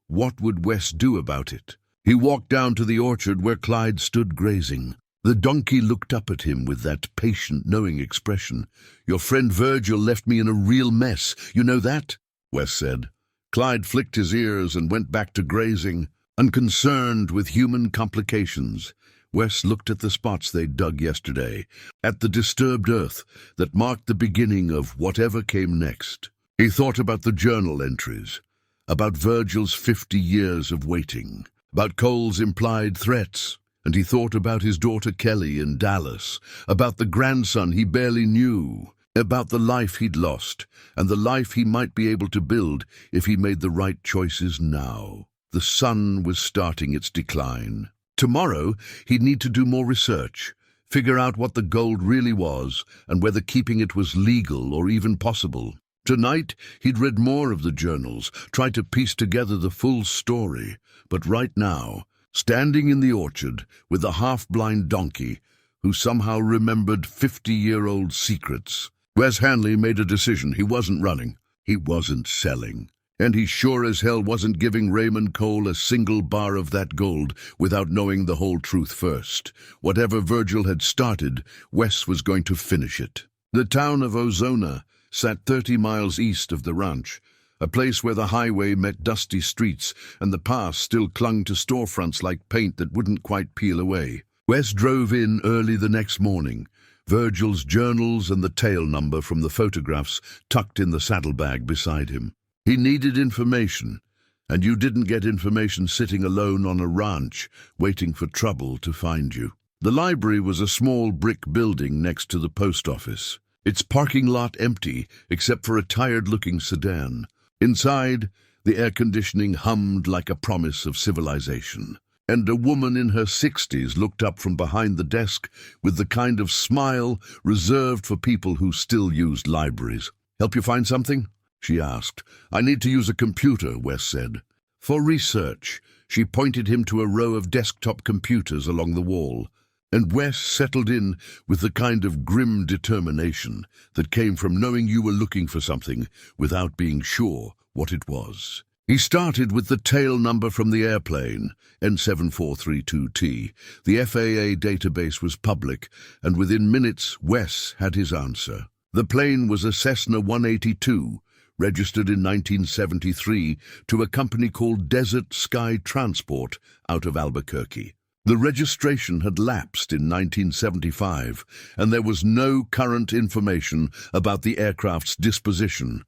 what would Wes do about it? He walked down to the orchard where Clyde stood grazing. The donkey looked up at him with that patient, knowing expression. "Your friend Virgil left me in a real mess. You know that?" Wes said. Clyde flicked his ears and went back to grazing, unconcerned with human complications. Wes looked at the spots they'd dug yesterday, at the disturbed earth that marked the beginning of whatever came next. He thought about the journal entries, about Virgil's 50 years of waiting, about Cole's implied threats, and he thought about his daughter Kelly in Dallas, about the grandson he barely knew, about the life he'd lost, and the life he might be able to build if he made the right choices now. The sun was starting its decline. Tomorrow, he'd need to do more research, figure out what the gold really was and whether keeping it was legal or even possible. Tonight, he'd read more of the journals, tried to piece together the full story. But right now, standing in the orchard with the half-blind donkey, who somehow remembered 50-year-old secrets, Wes Hanley made a decision. He wasn't running. He wasn't selling. And he sure as hell wasn't giving Raymond Cole a single bar of that gold without knowing the whole truth first. Whatever Virgil had started, Wes was going to finish it. The town of Ozona sat 30 miles east of the ranch, a place where the highway met dusty streets and the pass still clung to storefronts like paint that wouldn't quite peel away. Wes drove in early the next morning, Virgil's journals and the tail number from the photographs tucked in the saddlebag beside him. He needed information, and you didn't get information sitting alone on a ranch, waiting for trouble to find you. The library was a small brick building next to the post office, its parking lot empty except for a tired-looking sedan. Inside, the air conditioning hummed like a promise of civilization, and a woman in her 60s looked up from behind the desk with the kind of smile reserved for people who still used libraries. "Help you find something?" she asked. "I need to use a computer," Wes said. "For research." She pointed him to a row of desktop computers along the wall, and Wes settled in with the kind of grim determination that came from knowing you were looking for something without being sure what it was. He started with the tail number from the airplane, N7432T. The FAA database was public, and within minutes Wes had his answer. The plane was a Cessna 182, registered in 1973 to a company called Desert Sky Transport out of Albuquerque. The registration had lapsed in 1975, and there was no current information about the aircraft's disposition.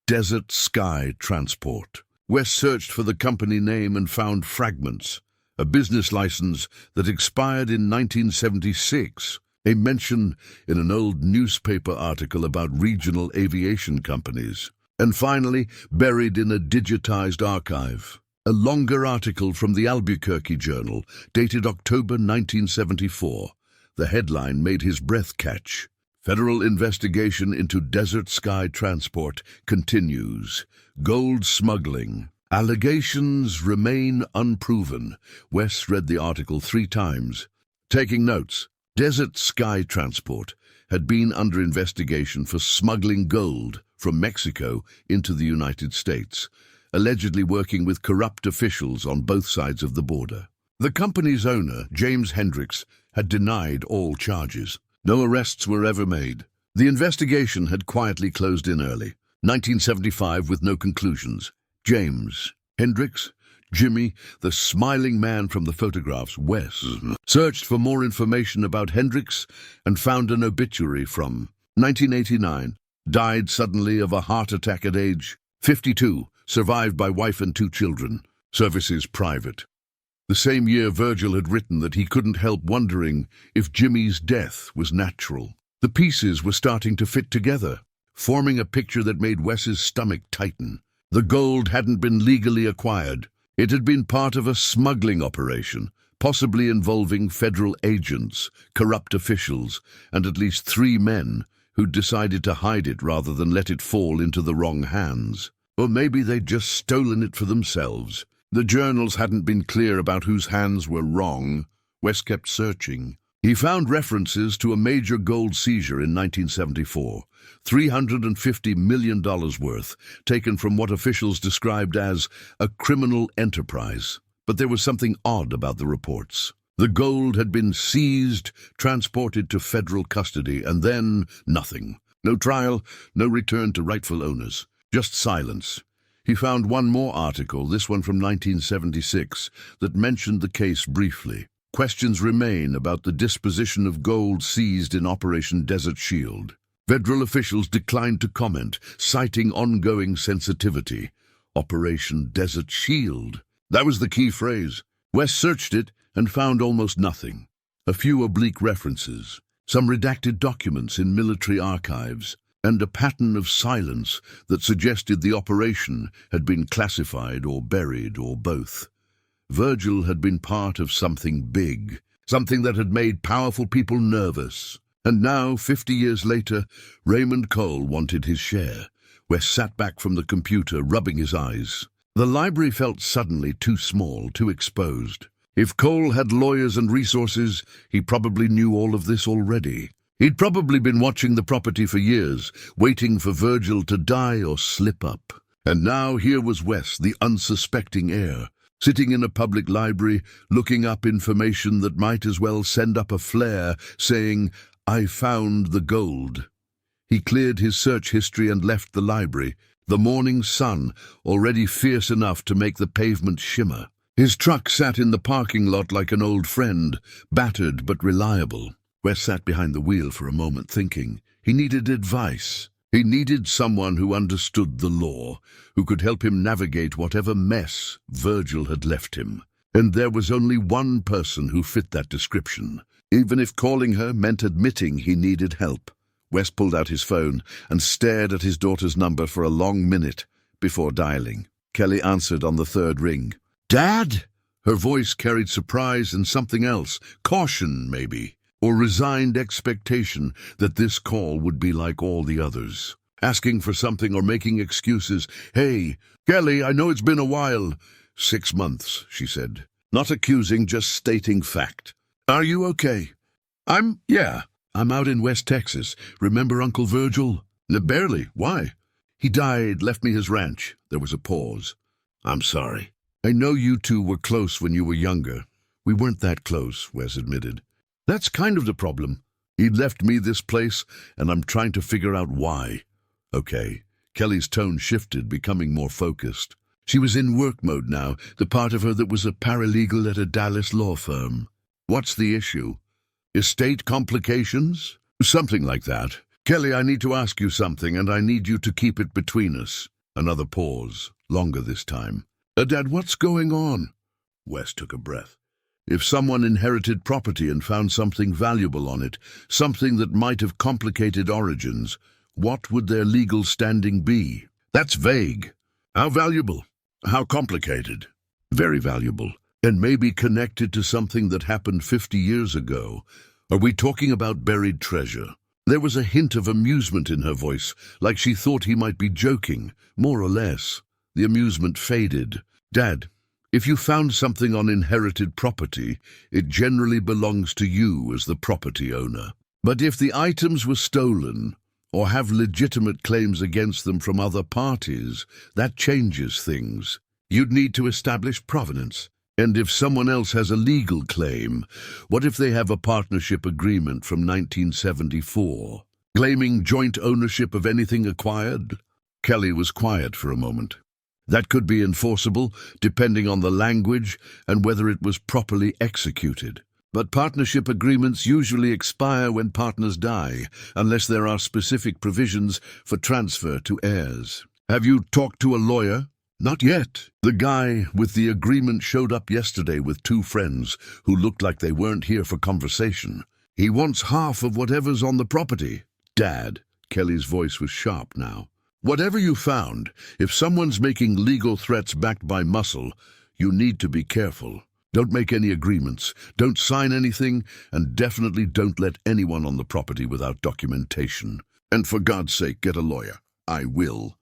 Desert Sky Transport. Wes searched for the company name and found fragments, a business license that expired in 1976, a mention in an old newspaper article about regional aviation companies, and finally, buried in a digitized archive, a longer article from the Albuquerque Journal, dated October 1974. The headline made his breath catch. "Federal investigation into Desert Sky Transport continues. Gold smuggling. Allegations remain unproven." Wes read the article 3 times, taking notes. Desert Sky Transport had been under investigation for smuggling gold from Mexico into the United States, allegedly working with corrupt officials on both sides of the border. The company's owner, James Hendricks, had denied all charges. No arrests were ever made. The investigation had quietly closed in early, 1975, with no conclusions. James, Hendricks, Jimmy, the smiling man from the photographs, Wes, searched for more information about Hendricks and found an obituary from 1989. Died suddenly of a heart attack at age 52, survived by wife and 2 children. Services private. The same year, Virgil had written that he couldn't help wondering if Jimmy's death was natural. The pieces were starting to fit together, forming a picture that made Wes's stomach tighten. The gold hadn't been legally acquired. It had been part of a smuggling operation, possibly involving federal agents, corrupt officials, and at least 3 men who'd decided to hide it rather than let it fall into the wrong hands. Or maybe they'd just stolen it for themselves. The journals hadn't been clear about whose hands were wrong. Wes kept searching. He found references to a major gold seizure in 1974, $350 million worth, taken from what officials described as a criminal enterprise. But there was something odd about the reports. The gold had been seized, transported to federal custody, and then nothing. No trial, no return to rightful owners. Just silence. He found one more article, this one from 1976, that mentioned the case briefly. Questions remain about the disposition of gold seized in Operation Desert Shield. Federal officials declined to comment, citing ongoing sensitivity. Operation Desert Shield. That was the key phrase. Wes searched it and found almost nothing. A few oblique references, some redacted documents in military archives, and a pattern of silence that suggested the operation had been classified or buried or both. Virgil had been part of something big, something that had made powerful people nervous. And now, 50 years later, Raymond Cole wanted his share. Wes sat back from the computer, rubbing his eyes. The library felt suddenly too small, too exposed. If Cole had lawyers and resources, he probably knew all of this already. He'd probably been watching the property for years, waiting for Virgil to die or slip up. And now here was Wes, the unsuspecting heir, sitting in a public library, looking up information that might as well send up a flare, saying, "I found the gold." He cleared his search history and left the library, the morning sun already fierce enough to make the pavement shimmer. His truck sat in the parking lot like an old friend, battered but reliable. Wes sat behind the wheel for a moment, thinking. He needed advice. He needed someone who understood the law, who could help him navigate whatever mess Virgil had left him. And there was only one person who fit that description, even if calling her meant admitting he needed help. Wes pulled out his phone and stared at his daughter's number for a long minute before dialing. Kelly answered on the third ring. "Dad?" Her voice carried surprise and something else, caution maybe, or resigned expectation that this call would be like all the others. Asking for something or making excuses. "Hey, Kelly, I know it's been a while." 6 months, she said. Not accusing, just stating fact. "Are you okay?" Yeah. I'm out in West Texas. Remember Uncle Virgil?" "Barely. Why?" "He died, left me his ranch." There was a pause. "I'm sorry. I know you two were close when you were younger." "We weren't that close," Wes admitted. "That's kind of the problem. He left me this place, and I'm trying to figure out why." "Okay." Kelly's tone shifted, becoming more focused. She was in work mode now, the part of her that was a paralegal at a Dallas law firm. "What's the issue? Estate complications?" "Something like that. Kelly, I need to ask you something, and I need you to keep it between us." Another pause, longer this time. "Dad, what's going on?" Wes took a breath. If someone inherited property and found something valuable on it, something that might have complicated origins, what would their legal standing be? That's vague. How valuable? How complicated? Very valuable. And maybe connected to something that happened 50 years ago. Are we talking about buried treasure? There was a hint of amusement in her voice, like she thought he might be joking, more or less. The amusement faded. "Dad, if you found something on inherited property, it generally belongs to you as the property owner. But if the items were stolen, or have legitimate claims against them from other parties, that changes things. You'd need to establish provenance. And if someone else has a legal claim, what if they have a partnership agreement from 1974, claiming joint ownership of anything acquired?" Kelly was quiet for a moment. "That could be enforceable, depending on the language and whether it was properly executed. But partnership agreements usually expire when partners die, unless there are specific provisions for transfer to heirs." "Have you talked to a lawyer?" "Not yet. The guy with the agreement showed up yesterday with 2 friends who looked like they weren't here for conversation. He wants half of whatever's on the property." "Dad," Kelly's voice was sharp now. "Whatever you found, if someone's making legal threats backed by muscle, you need to be careful. Don't make any agreements, don't sign anything, and definitely don't let anyone on the property without documentation. And for God's sake, get a lawyer." "I will.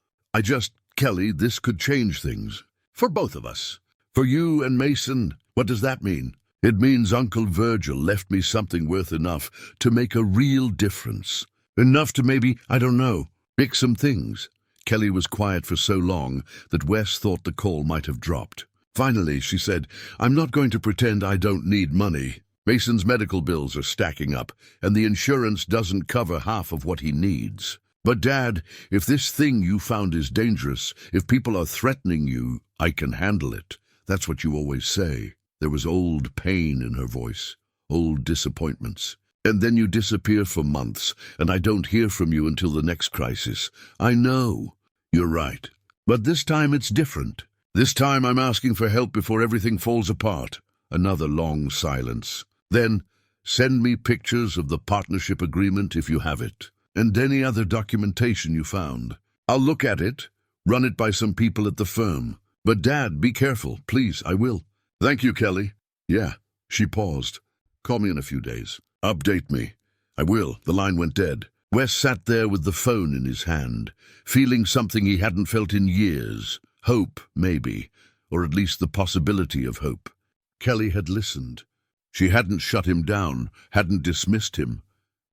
Kelly, this could change things. For both of us. For you and Mason." "What does that mean?" It means Uncle Virgil left me something worth enough to make a real difference. Enough to maybe, I don't know, fix some things. Kelly was quiet for so long that Wes thought the call might have dropped. Finally, she said, "I'm not going to pretend I don't need money. Mason's medical bills are stacking up, and the insurance doesn't cover half of what he needs. But Dad, if this thing you found is dangerous, if people are threatening you, I can handle it. That's what you always say." There was old pain in her voice, old disappointments. "And then you disappear for months, and I don't hear from you until the next crisis. I know. You're right. But this time it's different. This time I'm asking for help before everything falls apart." Another long silence. Then, "Send me pictures of the partnership agreement if you have it, and any other documentation you found. I'll look at it, run it by some people at the firm. But Dad, be careful, please, I will." "Thank you, Kelly." "Yeah." She paused. "Call me in a few days. Update me." "I will." The line went dead. Wes sat there with the phone in his hand, feeling something he hadn't felt in years. Hope, maybe, or at least the possibility of hope. Kelly had listened. She hadn't shut him down, hadn't dismissed him.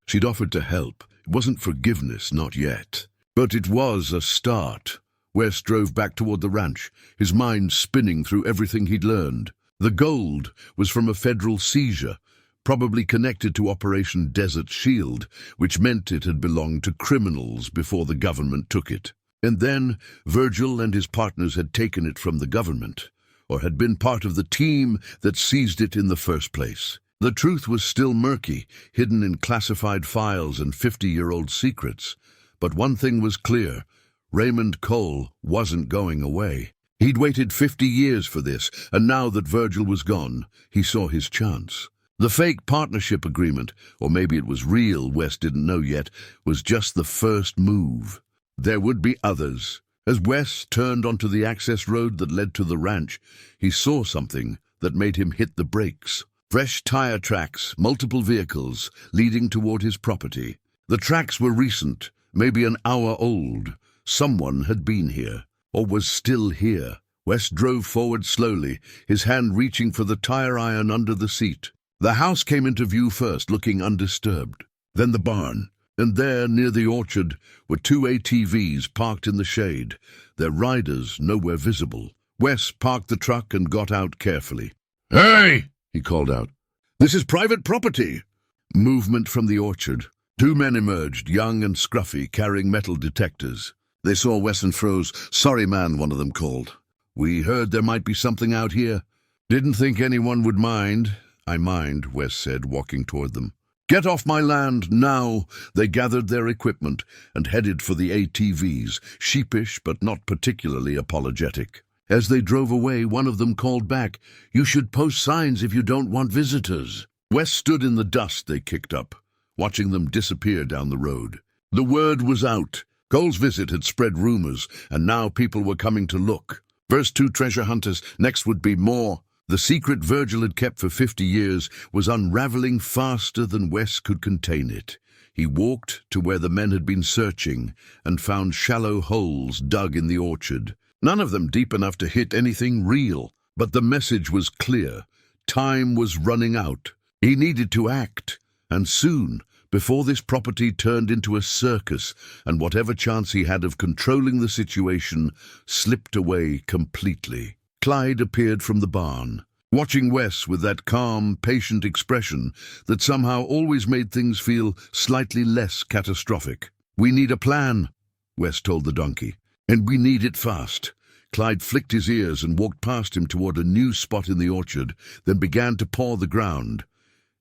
She'd offered to help. It wasn't forgiveness, not yet. But it was a start. Wes drove back toward the ranch, his mind spinning through everything he'd learned. The gold was from a federal seizure, probably connected to Operation Desert Shield, which meant it had belonged to criminals before the government took it. And then Virgil and his partners had taken it from the government, or had been part of the team that seized it in the first place. The truth was still murky, hidden in classified files and 50-year-old secrets. But one thing was clear: Raymond Cole wasn't going away. He'd waited 50 years for this, and now that Virgil was gone, he saw his chance. The fake partnership agreement, or maybe it was real, Wes didn't know yet, was just the first move. There would be others. As Wes turned onto the access road that led to the ranch, he saw something that made him hit the brakes. Fresh tire tracks, multiple vehicles, leading toward his property. The tracks were recent, maybe an hour old. Someone had been here, or was still here. Wes drove forward slowly, his hand reaching for the tire iron under the seat. The house came into view first, looking undisturbed. Then the barn. And there, near the orchard, were 2 ATVs parked in the shade, their riders nowhere visible. Wes parked the truck and got out carefully. "Hey!" he called out. "This is private property." Movement from the orchard. 2 men emerged, young and scruffy, carrying metal detectors. They saw Wes and froze. "Sorry, man," one of them called. "We heard there might be something out here. Didn't think anyone would mind." "I mind," Wes said, walking toward them. "Get off my land, now!" They gathered their equipment and headed for the ATVs, sheepish but not particularly apologetic. As they drove away, one of them called back, "You should post signs if you don't want visitors." Wes stood in the dust they kicked up, watching them disappear down the road. The word was out. Cole's visit had spread rumors, and now people were coming to look. First 2 treasure hunters, next would be more. The secret Virgil had kept for 50 years was unraveling faster than Wes could contain it. He walked to where the men had been searching and found shallow holes dug in the orchard. None of them deep enough to hit anything real. But the message was clear. Time was running out. He needed to act, and soon, before this property turned into a circus and whatever chance he had of controlling the situation slipped away completely. Clyde appeared from the barn, watching Wes with that calm, patient expression that somehow always made things feel slightly less catastrophic. "We need a plan," Wes told the donkey, "and we need it fast." Clyde flicked his ears and walked past him toward a new spot in the orchard, then began to paw the ground.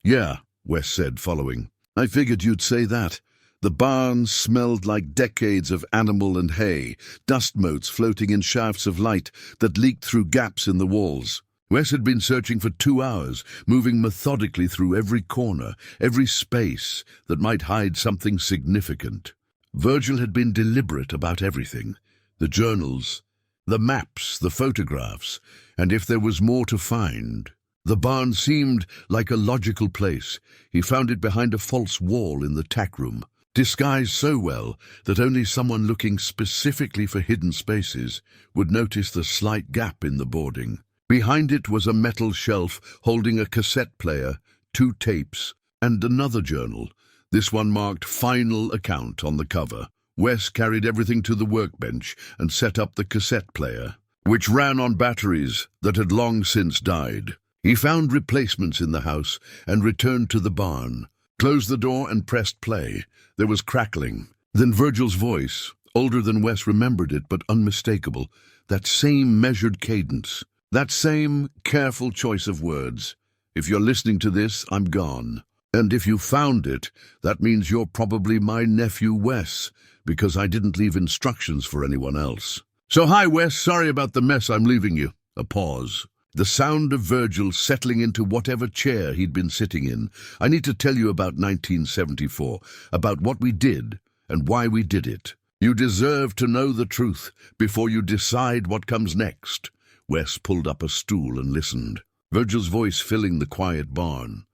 "Yeah," Wes said, following. "I figured you'd say that." The barn smelled like decades of animal and hay, dust motes floating in shafts of light that leaked through gaps in the walls. Wes had been searching for 2 hours, moving methodically through every corner, every space that might hide something significant. Virgil had been deliberate about everything. The journals, the maps, the photographs, and if there was more to find. The barn seemed like a logical place. He found it behind a false wall in the tack room, disguised so well that only someone looking specifically for hidden spaces would notice the slight gap in the boarding. Behind it was a metal shelf holding a cassette player, 2 tapes, and another journal, this one marked Final Account on the cover. Wes carried everything to the workbench and set up the cassette player, which ran on batteries that had long since died. He found replacements in the house and returned to the barn, closed the door and pressed play. There was crackling. Then Virgil's voice, older than Wes remembered it but unmistakable, that same measured cadence, that same careful choice of words. If you're listening to this, I'm gone. And if you found it, that means you're probably my nephew Wes, because I didn't leave instructions for anyone else. So hi Wes, sorry about the mess I'm leaving you. A pause. The sound of Virgil settling into whatever chair he'd been sitting in. I need to tell you about 1974, about what we did and why we did it. You deserve to know the truth before you decide what comes next. Wes pulled up a stool and listened, Virgil's voice filling the quiet barn.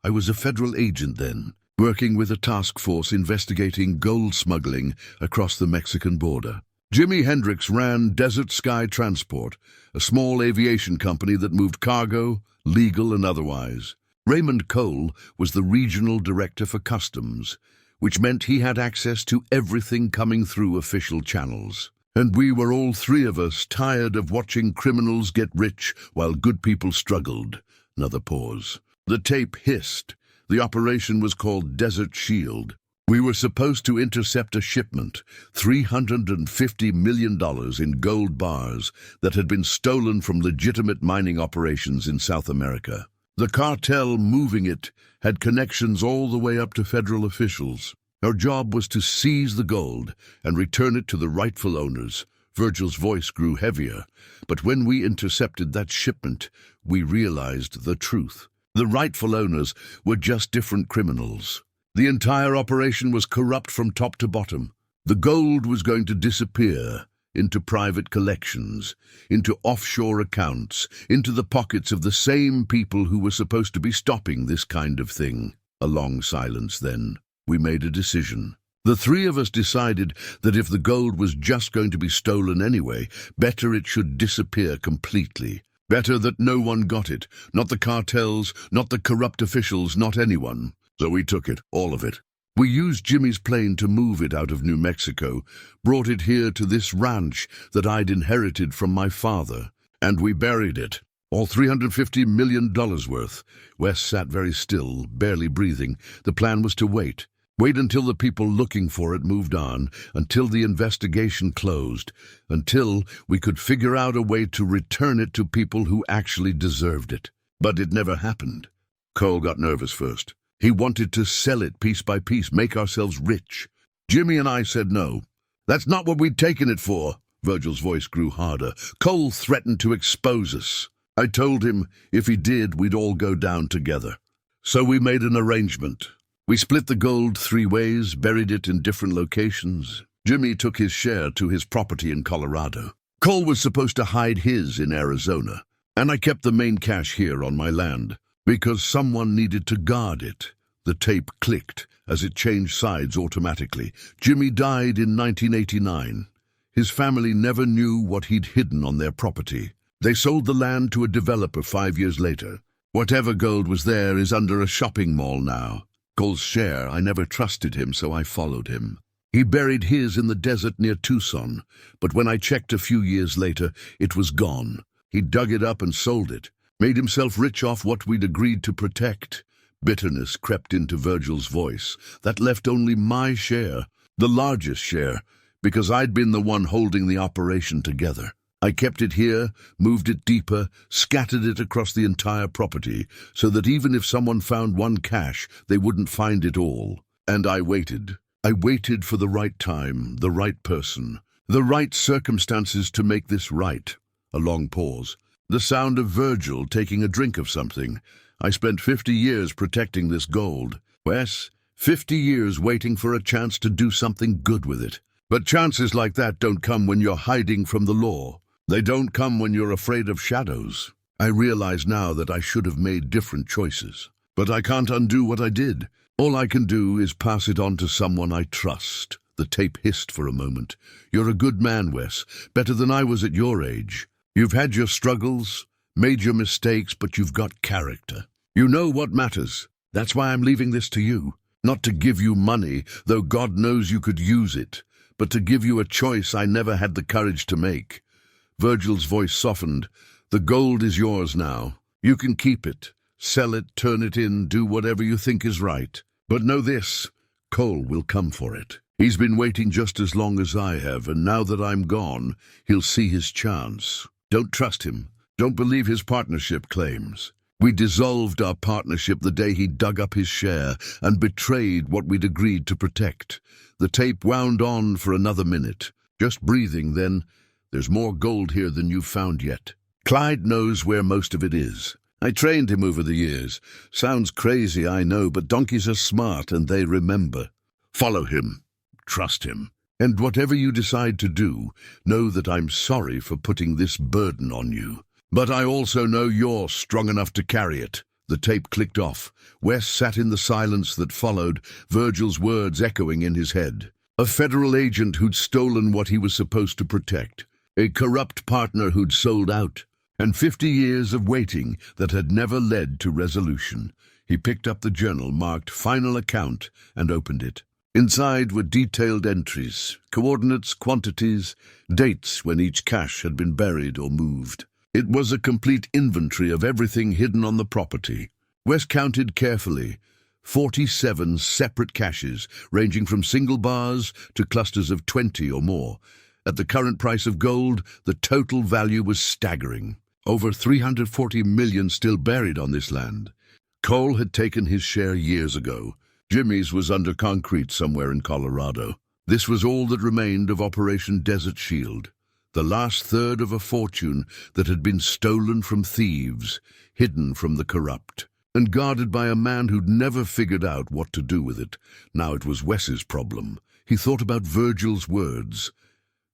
I was a federal agent then, working with a task force investigating gold smuggling across the Mexican border. Jimi Hendrix ran Desert Sky Transport, a small aviation company that moved cargo, legal and otherwise. Raymond Cole was the regional director for customs, which meant he had access to everything coming through official channels. And we were all 3 of us tired of watching criminals get rich while good people struggled. Another pause. The tape hissed. The operation was called Desert Shield. We were supposed to intercept a shipment, $350 million in gold bars that had been stolen from legitimate mining operations in South America. The cartel moving it had connections all the way up to federal officials. Our job was to seize the gold and return it to the rightful owners. Virgil's voice grew heavier, but when we intercepted that shipment, we realized the truth. The rightful owners were just different criminals. The entire operation was corrupt from top to bottom. The gold was going to disappear into private collections, into offshore accounts, into the pockets of the same people who were supposed to be stopping this kind of thing. A long silence then. We made a decision. The 3 of us decided that if the gold was just going to be stolen anyway, better it should disappear completely. Better that no one got it, not the cartels, not the corrupt officials, not anyone. So we took it, all of it. We used Jimmy's plane to move it out of New Mexico, brought it here to this ranch that I'd inherited from my father, and we buried it. All $350 million worth. Wes sat very still, barely breathing. The plan was to wait. Wait until the people looking for it moved on, until the investigation closed, until we could figure out a way to return it to people who actually deserved it. But it never happened. Cole got nervous first. He wanted to sell it piece by piece, make ourselves rich. Jimmy and I said no. That's not what we'd taken it for. Virgil's voice grew harder. Cole threatened to expose us. I told him if he did, we'd all go down together. So we made an arrangement. We split the gold 3 ways, buried it in different locations. Jimmy took his share to his property in Colorado. Cole was supposed to hide his in Arizona, and I kept the main cash here on my land, because someone needed to guard it. The tape clicked as it changed sides automatically. Jimmy died in 1989. His family never knew what he'd hidden on their property. They sold the land to a developer 5 years later. Whatever gold was there is under a shopping mall now. Cole's share, I never trusted him, so I followed him. He buried his in the desert near Tucson, but when I checked a few years later, it was gone. He dug it up and sold it, made himself rich off what we'd agreed to protect. Bitterness crept into Virgil's voice. That left only my share, the largest share, because I'd been the one holding the operation together. I kept it here, moved it deeper, scattered it across the entire property, so that even if someone found one cache, they wouldn't find it all. And I waited. I waited for the right time, the right person, the right circumstances to make this right. A long pause. The sound of Virgil taking a drink of something. I spent 50 years protecting this gold. Wes, 50 years waiting for a chance to do something good with it. But chances like that don't come when you're hiding from the law. They don't come when you're afraid of shadows. I realize now that I should have made different choices. But I can't undo what I did. All I can do is pass it on to someone I trust. The tape hissed for a moment. You're a good man, Wes. Better than I was at your age. You've had your struggles. made your mistakes, but you've got character. You know what matters. That's why I'm leaving this to you. Not to give you money, though God knows you could use it, but to give you a choice I never had the courage to make." Virgil's voice softened. "The gold is yours now. You can keep it, sell it, turn it in, do whatever you think is right. But know this, Cole will come for it. He's been waiting just as long as I have, and now that I'm gone, he'll see his chance. Don't trust him. Don't believe his partnership claims. We dissolved our partnership the day he dug up his share and betrayed what we'd agreed to protect. The tape wound on for another minute, just breathing, then, 'There's more gold here than you've found yet. Clyde knows where most of it is. I trained him over the years. Sounds crazy, I know, but donkeys are smart and they remember. Follow him. Trust him. And whatever you decide to do, know that I'm sorry for putting this burden on you. But I also know you're strong enough to carry it." The tape clicked off. Wes sat in the silence that followed, Virgil's words echoing in his head. A federal agent who'd stolen what he was supposed to protect. A corrupt partner who'd sold out. And 50 years of waiting that had never led to resolution. He picked up the journal marked "Final Account" and opened it. Inside were detailed entries, coordinates, quantities, dates when each cache had been buried or moved. It was a complete inventory of everything hidden on the property. Wes counted carefully. 47 separate caches, ranging from single bars to clusters of 20 or more. At the current price of gold, the total value was staggering. Over 340 million still buried on this land. Cole had taken his share years ago. Jimmy's was under concrete somewhere in Colorado. This was all that remained of Operation Desert Shield. The last third of a fortune that had been stolen from thieves, hidden from the corrupt, and guarded by a man who'd never figured out what to do with it. Now it was Wes's problem. He thought about Virgil's words.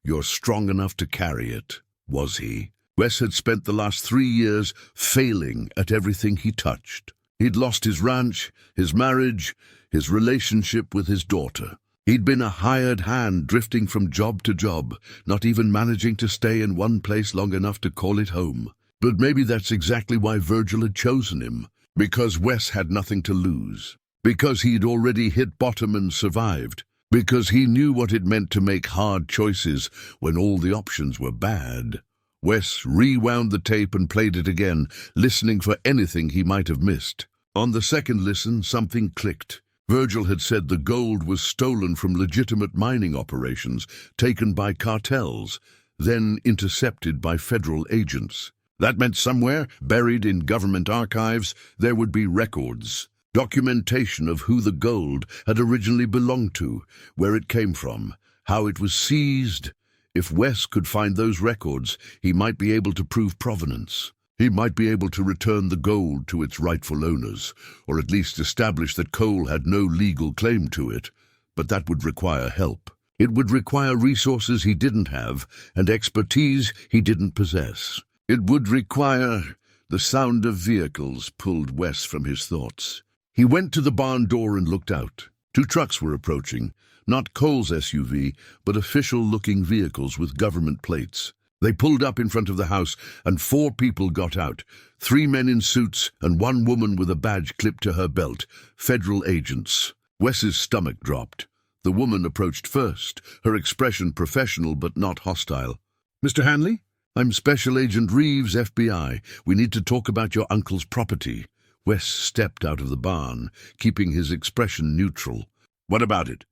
You're strong enough to carry it, was he? Wes had spent the last 3 years failing at everything he touched. He'd lost his ranch, his marriage, his relationship with his daughter. He'd been a hired hand drifting from job to job, not even managing to stay in one place long enough to call it home. But maybe that's exactly why Virgil had chosen him, because Wes had nothing to lose, because he'd already hit bottom and survived, because he knew what it meant to make hard choices when all the options were bad. Wes rewound the tape and played it again, listening for anything he might have missed. On the second listen, something clicked. Virgil had said the gold was stolen from legitimate mining operations, taken by cartels, then intercepted by federal agents. That meant somewhere, buried in government archives, there would be records, documentation of who the gold had originally belonged to, where it came from, how it was seized. If Wes could find those records, he might be able to prove provenance. He might be able to return the gold to its rightful owners, or at least establish that Cole had no legal claim to it. But that would require help. It would require resources he didn't have and expertise he didn't possess. It would require... The sound of vehicles pulled Wes from his thoughts. He went to the barn door and looked out. 2 trucks were approaching, not Cole's SUV, but official-looking vehicles with government plates. They pulled up in front of the house, and 4 people got out. 3 men in suits and 1 woman with a badge clipped to her belt. Federal agents. Wes's stomach dropped. The woman approached first, her expression professional but not hostile. "Mr. Hanley? I'm Special Agent Reeves, FBI. We need to talk about your uncle's property." Wes stepped out of the barn, keeping his expression neutral. "What about it?"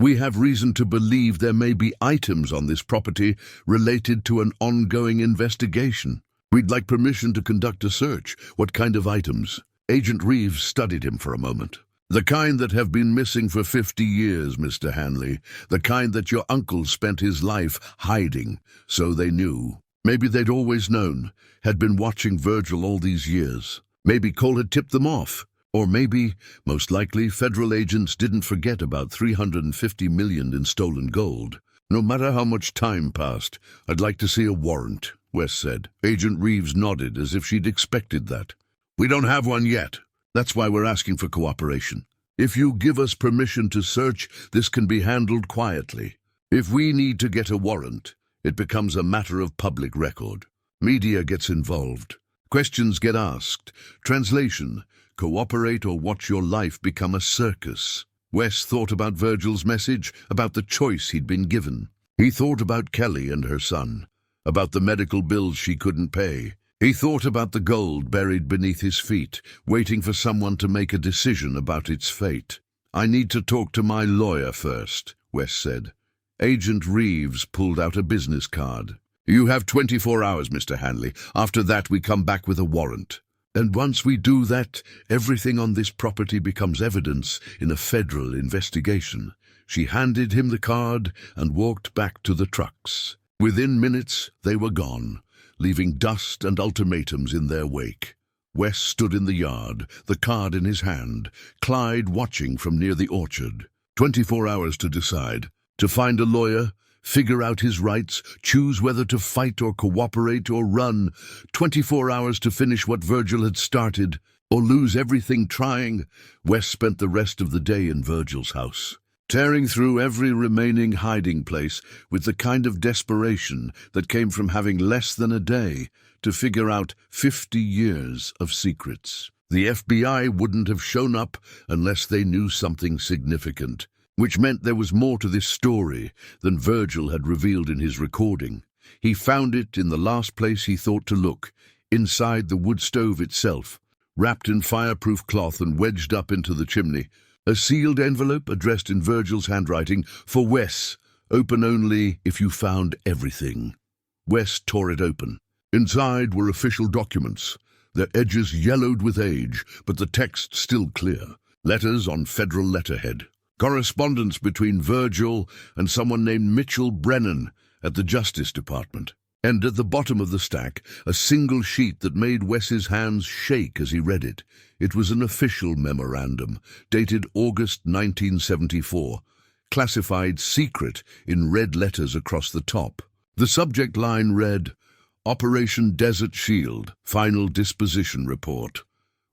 "We have reason to believe there may be items on this property related to an ongoing investigation. We'd like permission to conduct a search." "What kind of items?" Agent Reeves studied him for a moment. "The kind that have been missing for 50 years, Mr. Hanley. The kind that your uncle spent his life hiding, so they knew. Maybe they'd always known, had been watching Virgil all these years. Maybe Cole had tipped them off. Or maybe, most likely, federal agents didn't forget about 350 million in stolen gold. No matter how much time passed, I'd like to see a warrant," Wes said. Agent Reeves nodded as if she'd expected that. "We don't have one yet. That's why we're asking for cooperation. If you give us permission to search, this can be handled quietly. If we need to get a warrant, it becomes a matter of public record. Media gets involved. Questions get asked. Translation: cooperate or watch your life become a circus. Wes thought about Virgil's message, about the choice he'd been given. He thought about Kelly and her son, about the medical bills she couldn't pay. He thought about the gold buried beneath his feet, waiting for someone to make a decision about its fate. "I need to talk to my lawyer first," Wes said. Agent Reeves pulled out a business card. "You have 24 hours, Mr. Hanley. After that, we come back with a warrant. And once we do that, everything on this property becomes evidence in a federal investigation." She handed him the card and walked back to the trucks. Within minutes, they were gone, leaving dust and ultimatums in their wake. Wes stood in the yard, the card in his hand, Clyde watching from near the orchard. 24 hours to decide. To find a lawyer, figure out his rights, choose whether to fight or cooperate or run. 24 hours to finish what Virgil had started, or lose everything trying. Wes spent the rest of the day in Virgil's house, tearing through every remaining hiding place with the kind of desperation that came from having less than a day to figure out 50 years of secrets. The FBI wouldn't have shown up unless they knew something significant, which meant there was more to this story than Virgil had revealed in his recording. He found it in the last place he thought to look, inside the wood stove itself, wrapped in fireproof cloth and wedged up into the chimney. A sealed envelope addressed in Virgil's handwriting, "For Wes, open only if you found everything." Wes tore it open. Inside were official documents, their edges yellowed with age, but the text still clear. Letters on federal letterhead. Correspondence between Virgil and someone named Mitchell Brennan at the Justice Department. And at the bottom of the stack, a single sheet that made Wes's hands shake as he read it. It was an official memorandum, dated August 1974, classified secret in red letters across the top. The subject line read, "Operation Desert Shield, Final Disposition Report."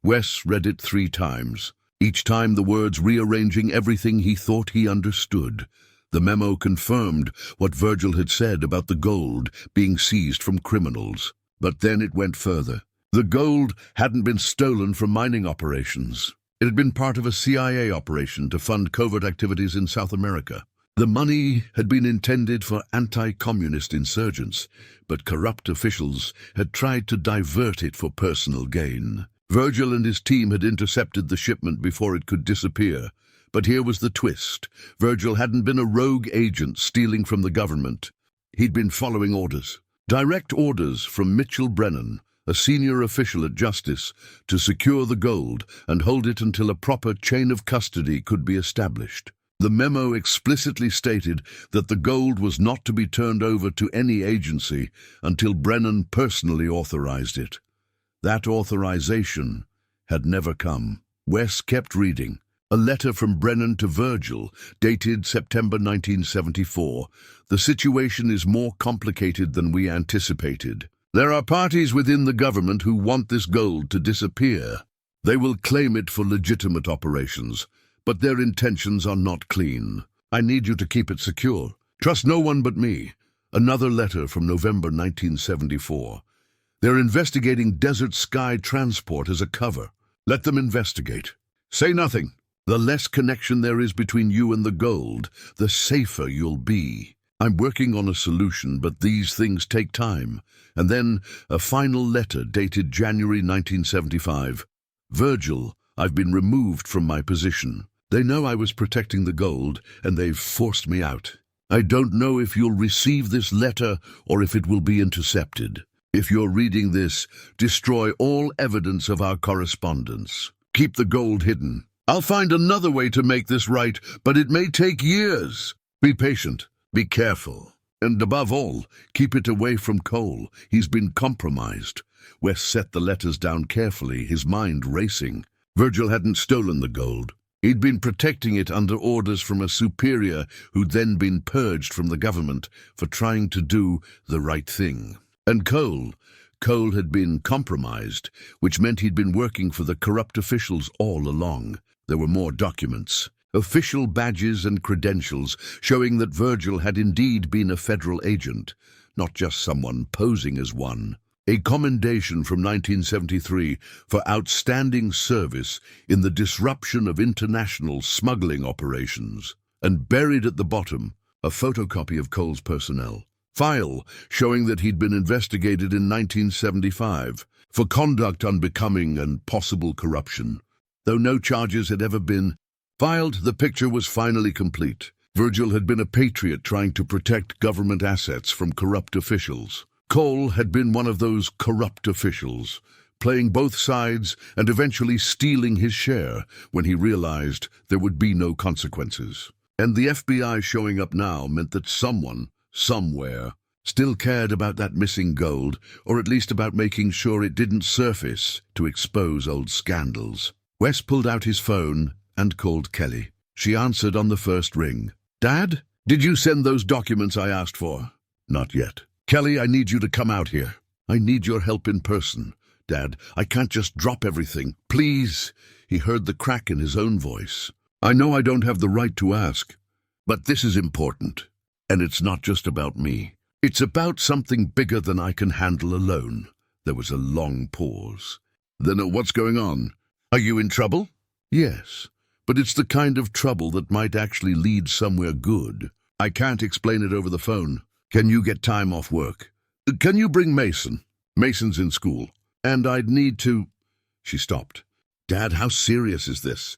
Wes read it 3 times, each time the words rearranging everything he thought he understood. The memo confirmed what Virgil had said about the gold being seized from criminals. But then it went further. The gold hadn't been stolen from mining operations. It had been part of a CIA operation to fund covert activities in South America. The money had been intended for anti-communist insurgents, but corrupt officials had tried to divert it for personal gain. Virgil and his team had intercepted the shipment before it could disappear. But here was the twist. Virgil hadn't been a rogue agent stealing from the government. He'd been following orders. Direct orders from Mitchell Brennan, a senior official at Justice, to secure the gold and hold it until a proper chain of custody could be established. The memo explicitly stated that the gold was not to be turned over to any agency until Brennan personally authorized it. That authorization had never come. Wes kept reading. A letter from Brennan to Virgil, dated September 1974. "The situation is more complicated than we anticipated. There are parties within the government who want this gold to disappear. They will claim it for legitimate operations, but their intentions are not clean. I need you to keep it secure. Trust no one but me." Another letter from November 1974. "They're investigating Desert Sky Transport as a cover. Let them investigate. Say nothing. The less connection there is between you and the gold, the safer you'll be. I'm working on a solution, but these things take time." And then a final letter dated January 1975. "Virgil, I've been removed from my position. They know I was protecting the gold, and they've forced me out. I don't know if you'll receive this letter or if it will be intercepted. If you're reading this, destroy all evidence of our correspondence. Keep the gold hidden. I'll find another way to make this right, but it may take years. Be patient, be careful, and above all, keep it away from Cole. He's been compromised." Wes set the letters down carefully, his mind racing. Virgil hadn't stolen the gold. He'd been protecting it under orders from a superior who'd then been purged from the government for trying to do the right thing. And Cole had been compromised, which meant he'd been working for the corrupt officials all along. There were more documents, official badges and credentials showing that Virgil had indeed been a federal agent, not just someone posing as one. a commendation from 1973 for outstanding service in the disruption of international smuggling operations. And buried at the bottom, a photocopy of Cole's personnel file showing that he'd been investigated in 1975 for conduct unbecoming and possible corruption. Though no charges had ever been filed, the picture was finally complete. Virgil had been a patriot trying to protect government assets from corrupt officials. Cole had been one of those corrupt officials, playing both sides and eventually stealing his share when he realized there would be no consequences. And the FBI showing up now meant that someone, somewhere, still cared about that missing gold, or at least about making sure it didn't surface to expose old scandals. Wes pulled out his phone and called Kelly. She answered on the first ring. "Dad, did you send those documents I asked for?" "Not yet." "Kelly, I need you to come out here. I need your help in person. Dad, I can't just drop everything. Please." He heard the crack in his own voice. "I know I don't have the right to ask, but this is important. And it's not just about me. It's about something bigger than I can handle alone." There was a long pause. "Then what's going on? Are you in trouble?" "Yes, but it's the kind of trouble that might actually lead somewhere good. I can't explain it over the phone. Can you get time off work? Can you bring Mason? Mason's in school. And I'd need to—" She stopped. "Dad, how serious is this?"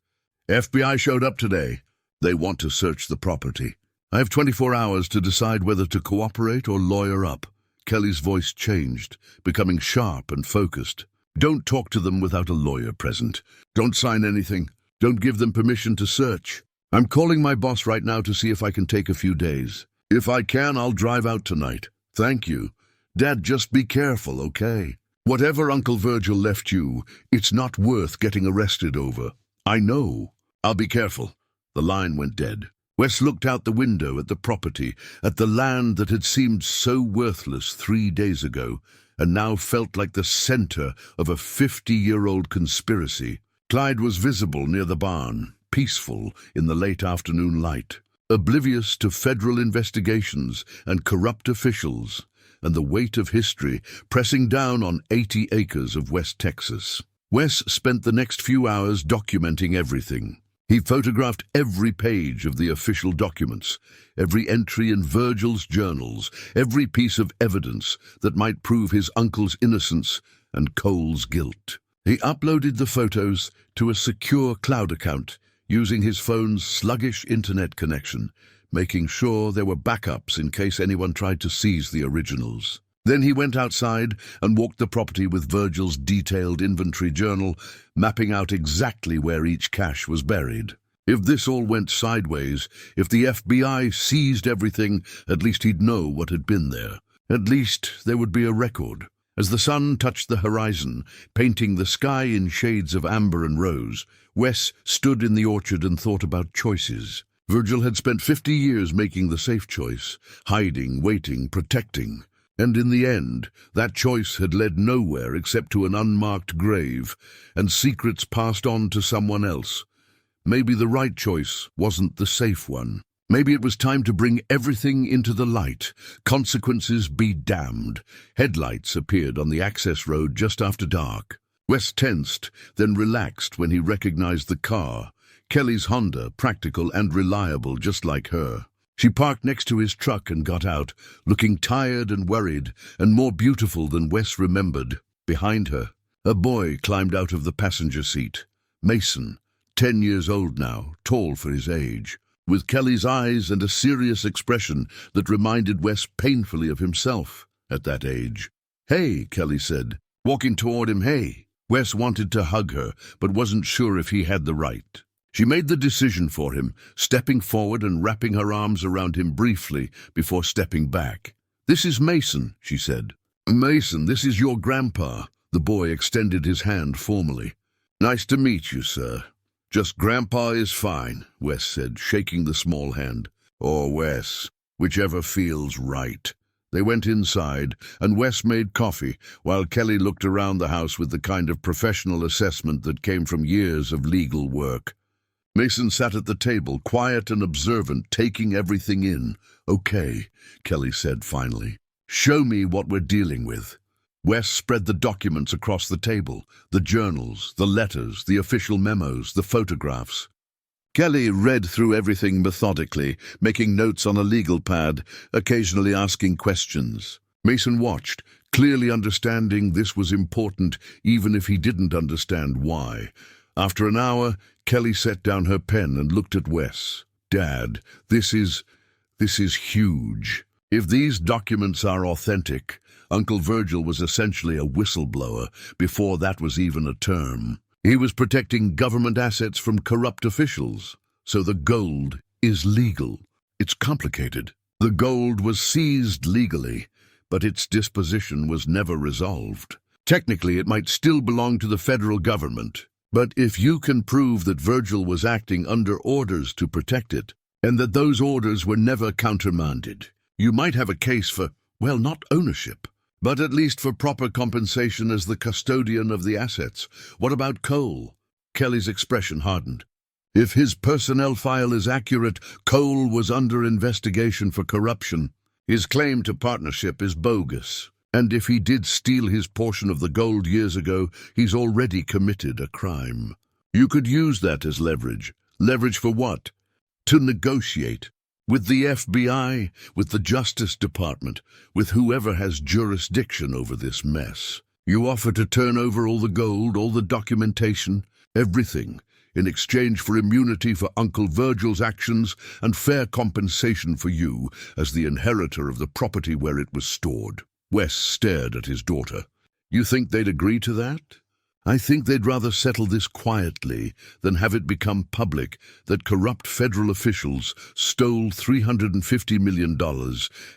"FBI showed up today. They want to search the property. I have 24 hours to decide whether to cooperate or lawyer up." Kelly's voice changed, becoming sharp and focused. "Don't talk to them without a lawyer present. Don't sign anything. Don't give them permission to search. I'm calling my boss right now to see if I can take a few days. If I can, I'll drive out tonight. Thank you. Dad, just be careful, okay? Whatever Uncle Virgil left you, it's not worth getting arrested over." "I know. I'll be careful." The line went dead. Wes looked out the window at the property, at the land that had seemed so worthless 3 days ago, and now felt like the center of a 50-year-old conspiracy. Clyde was visible near the barn, peaceful in the late afternoon light, oblivious to federal investigations and corrupt officials, and the weight of history pressing down on 80 acres of West Texas. Wes spent the next few hours documenting everything. He photographed every page of the official documents, every entry in Virgil's journals, every piece of evidence that might prove his uncle's innocence and Cole's guilt. He uploaded the photos to a secure cloud account using his phone's sluggish internet connection, making sure there were backups in case anyone tried to seize the originals. Then he went outside and walked the property with Virgil's detailed inventory journal, mapping out exactly where each cache was buried. If this all went sideways, if the FBI seized everything, at least he'd know what had been there. At least there would be a record. As the sun touched the horizon, painting the sky in shades of amber and rose, Wes stood in the orchard and thought about choices. Virgil had spent 50 years making the safe choice, hiding, waiting, protecting. And in the end, that choice had led nowhere except to an unmarked grave, and secrets passed on to someone else. Maybe the right choice wasn't the safe one. Maybe it was time to bring everything into the light. Consequences be damned. Headlights appeared on the access road just after dark. Wes tensed, then relaxed when he recognized the car. Kelly's Honda, practical and reliable just like her. She parked next to his truck and got out, looking tired and worried, and more beautiful than Wes remembered. Behind her, a boy climbed out of the passenger seat. Mason, 10 years old now, tall for his age, with Kelly's eyes and a serious expression that reminded Wes painfully of himself at that age. "Hey," Kelly said, walking toward him. "Hey." Wes wanted to hug her, but wasn't sure if he had the right. She made the decision for him, stepping forward and wrapping her arms around him briefly before stepping back. "This is Mason," she said. "Mason, this is your grandpa." The boy extended his hand formally. "Nice to meet you, sir." "Just Grandpa is fine," Wes said, shaking the small hand. "Or Wes, whichever feels right." They went inside, and Wes made coffee, while Kelly looked around the house with the kind of professional assessment that came from years of legal work. Mason sat at the table, quiet and observant, taking everything in. "Okay," Kelly said finally. "Show me what we're dealing with." Wes spread the documents across the table, the journals, the letters, the official memos, the photographs. Kelly read through everything methodically, making notes on a legal pad, occasionally asking questions. Mason watched, clearly understanding this was important even if he didn't understand why. After an hour, Kelly set down her pen and looked at Wes. "Dad, this is huge. If these documents are authentic, Uncle Virgil was essentially a whistleblower before that was even a term. He was protecting government assets from corrupt officials, so the gold is legal. It's complicated. The gold was seized legally, but its disposition was never resolved. Technically, it might still belong to the federal government, but if you can prove that Virgil was acting under orders to protect it, and that those orders were never countermanded, you might have a case for, well, not ownership, but at least for proper compensation as the custodian of the assets. What about Cole?" Kelly's expression hardened. "If his personnel file is accurate, Cole was under investigation for corruption. His claim to partnership is bogus. And if he did steal his portion of the gold years ago, he's already committed a crime. You could use that as leverage. Leverage for what? To negotiate. With the FBI, with the Justice Department, with whoever has jurisdiction over this mess. You offer to turn over all the gold, all the documentation, everything, in exchange for immunity for Uncle Virgil's actions and fair compensation for you as the inheritor of the property where it was stored." Wes stared at his daughter. "You think they'd agree to that?" "I think they'd rather settle this quietly than have it become public that corrupt federal officials stole $350 million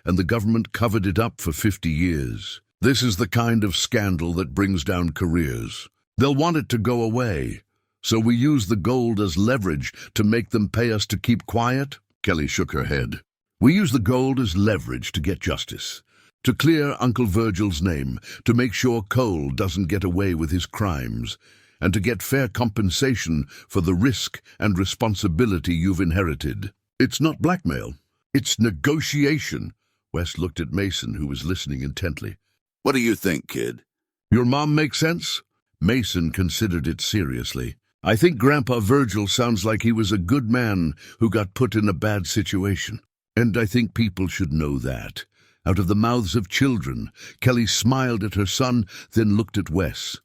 and the government covered it up for 50 years. This is the kind of scandal that brings down careers. They'll want it to go away. So we use the gold as leverage to make them pay us to keep quiet?" Kelly shook her head. "We use the gold as leverage to get justice. To clear Uncle Virgil's name, to make sure Cole doesn't get away with his crimes, and to get fair compensation for the risk and responsibility you've inherited. It's not blackmail. It's negotiation." Wes looked at Mason, who was listening intently. "What do you think, kid?" "Your mom makes sense?" Mason considered it seriously. "I think Grandpa Virgil sounds like he was a good man who got put in a bad situation. And I think people should know that." Out of the mouths of children, Kelly smiled at her son, then looked at Wes.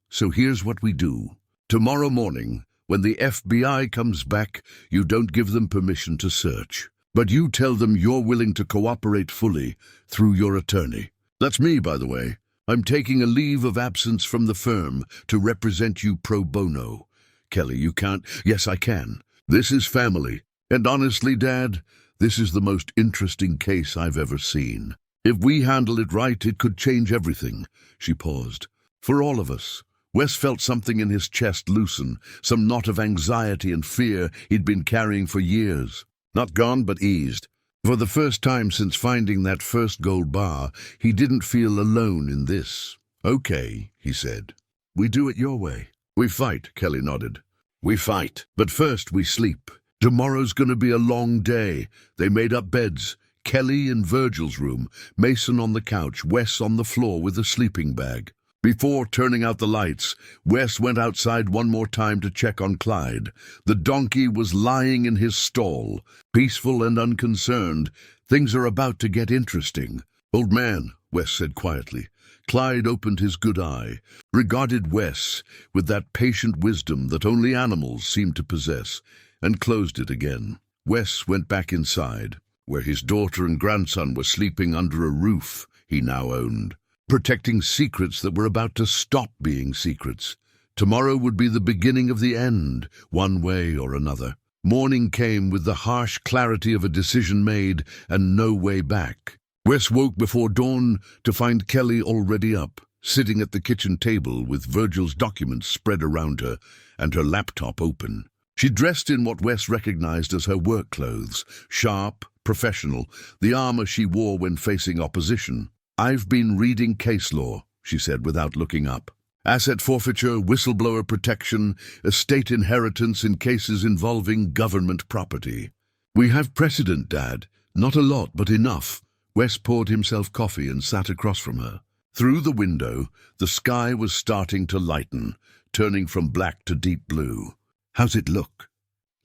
"So here's what we do. Tomorrow morning, when the FBI comes back, you don't give them permission to search. But you tell them you're willing to cooperate fully through your attorney. That's me, by the way. I'm taking a leave of absence from the firm to represent you pro bono." "Kelly, you can't." "Yes, I can. This is family. And honestly, Dad, this is the most interesting case I've ever seen. If we handle it right, it could change everything." She paused. "For all of us." Wes felt something in his chest loosen, some knot of anxiety and fear he'd been carrying for years. Not gone, but eased. For the first time since finding that first gold bar, he didn't feel alone in this. "Okay," he said. "We do it your way." "We fight," Kelly nodded. "We fight. But first we sleep. Tomorrow's gonna be a long day." They made up beds. Kelly in Virgil's room, Mason on the couch, Wes on the floor with a sleeping bag. Before turning out the lights, Wes went outside one more time to check on Clyde. The donkey was lying in his stall, peaceful and unconcerned. "Things are about to get interesting." "Old man," Wes said quietly. Clyde opened his good eye, regarded Wes with that patient wisdom that only animals seem to possess, and closed it again. Wes went back inside, where his daughter and grandson were sleeping under a roof he now owned, protecting secrets that were about to stop being secrets. Tomorrow would be the beginning of the end, one way or another. Morning came with the harsh clarity of a decision made and no way back. Wes woke before dawn to find Kelly already up, sitting at the kitchen table with Virgil's documents spread around her and her laptop open. She dressed in what Wes recognized as her work clothes, sharp, professional, the armor she wore when facing opposition. "I've been reading case law," she said without looking up. "Asset forfeiture, whistleblower protection, estate inheritance in cases involving government property. We have precedent, Dad. Not a lot, but enough." Wes poured himself coffee and sat across from her. Through the window, the sky was starting to lighten, turning from black to deep blue. "How's it look?"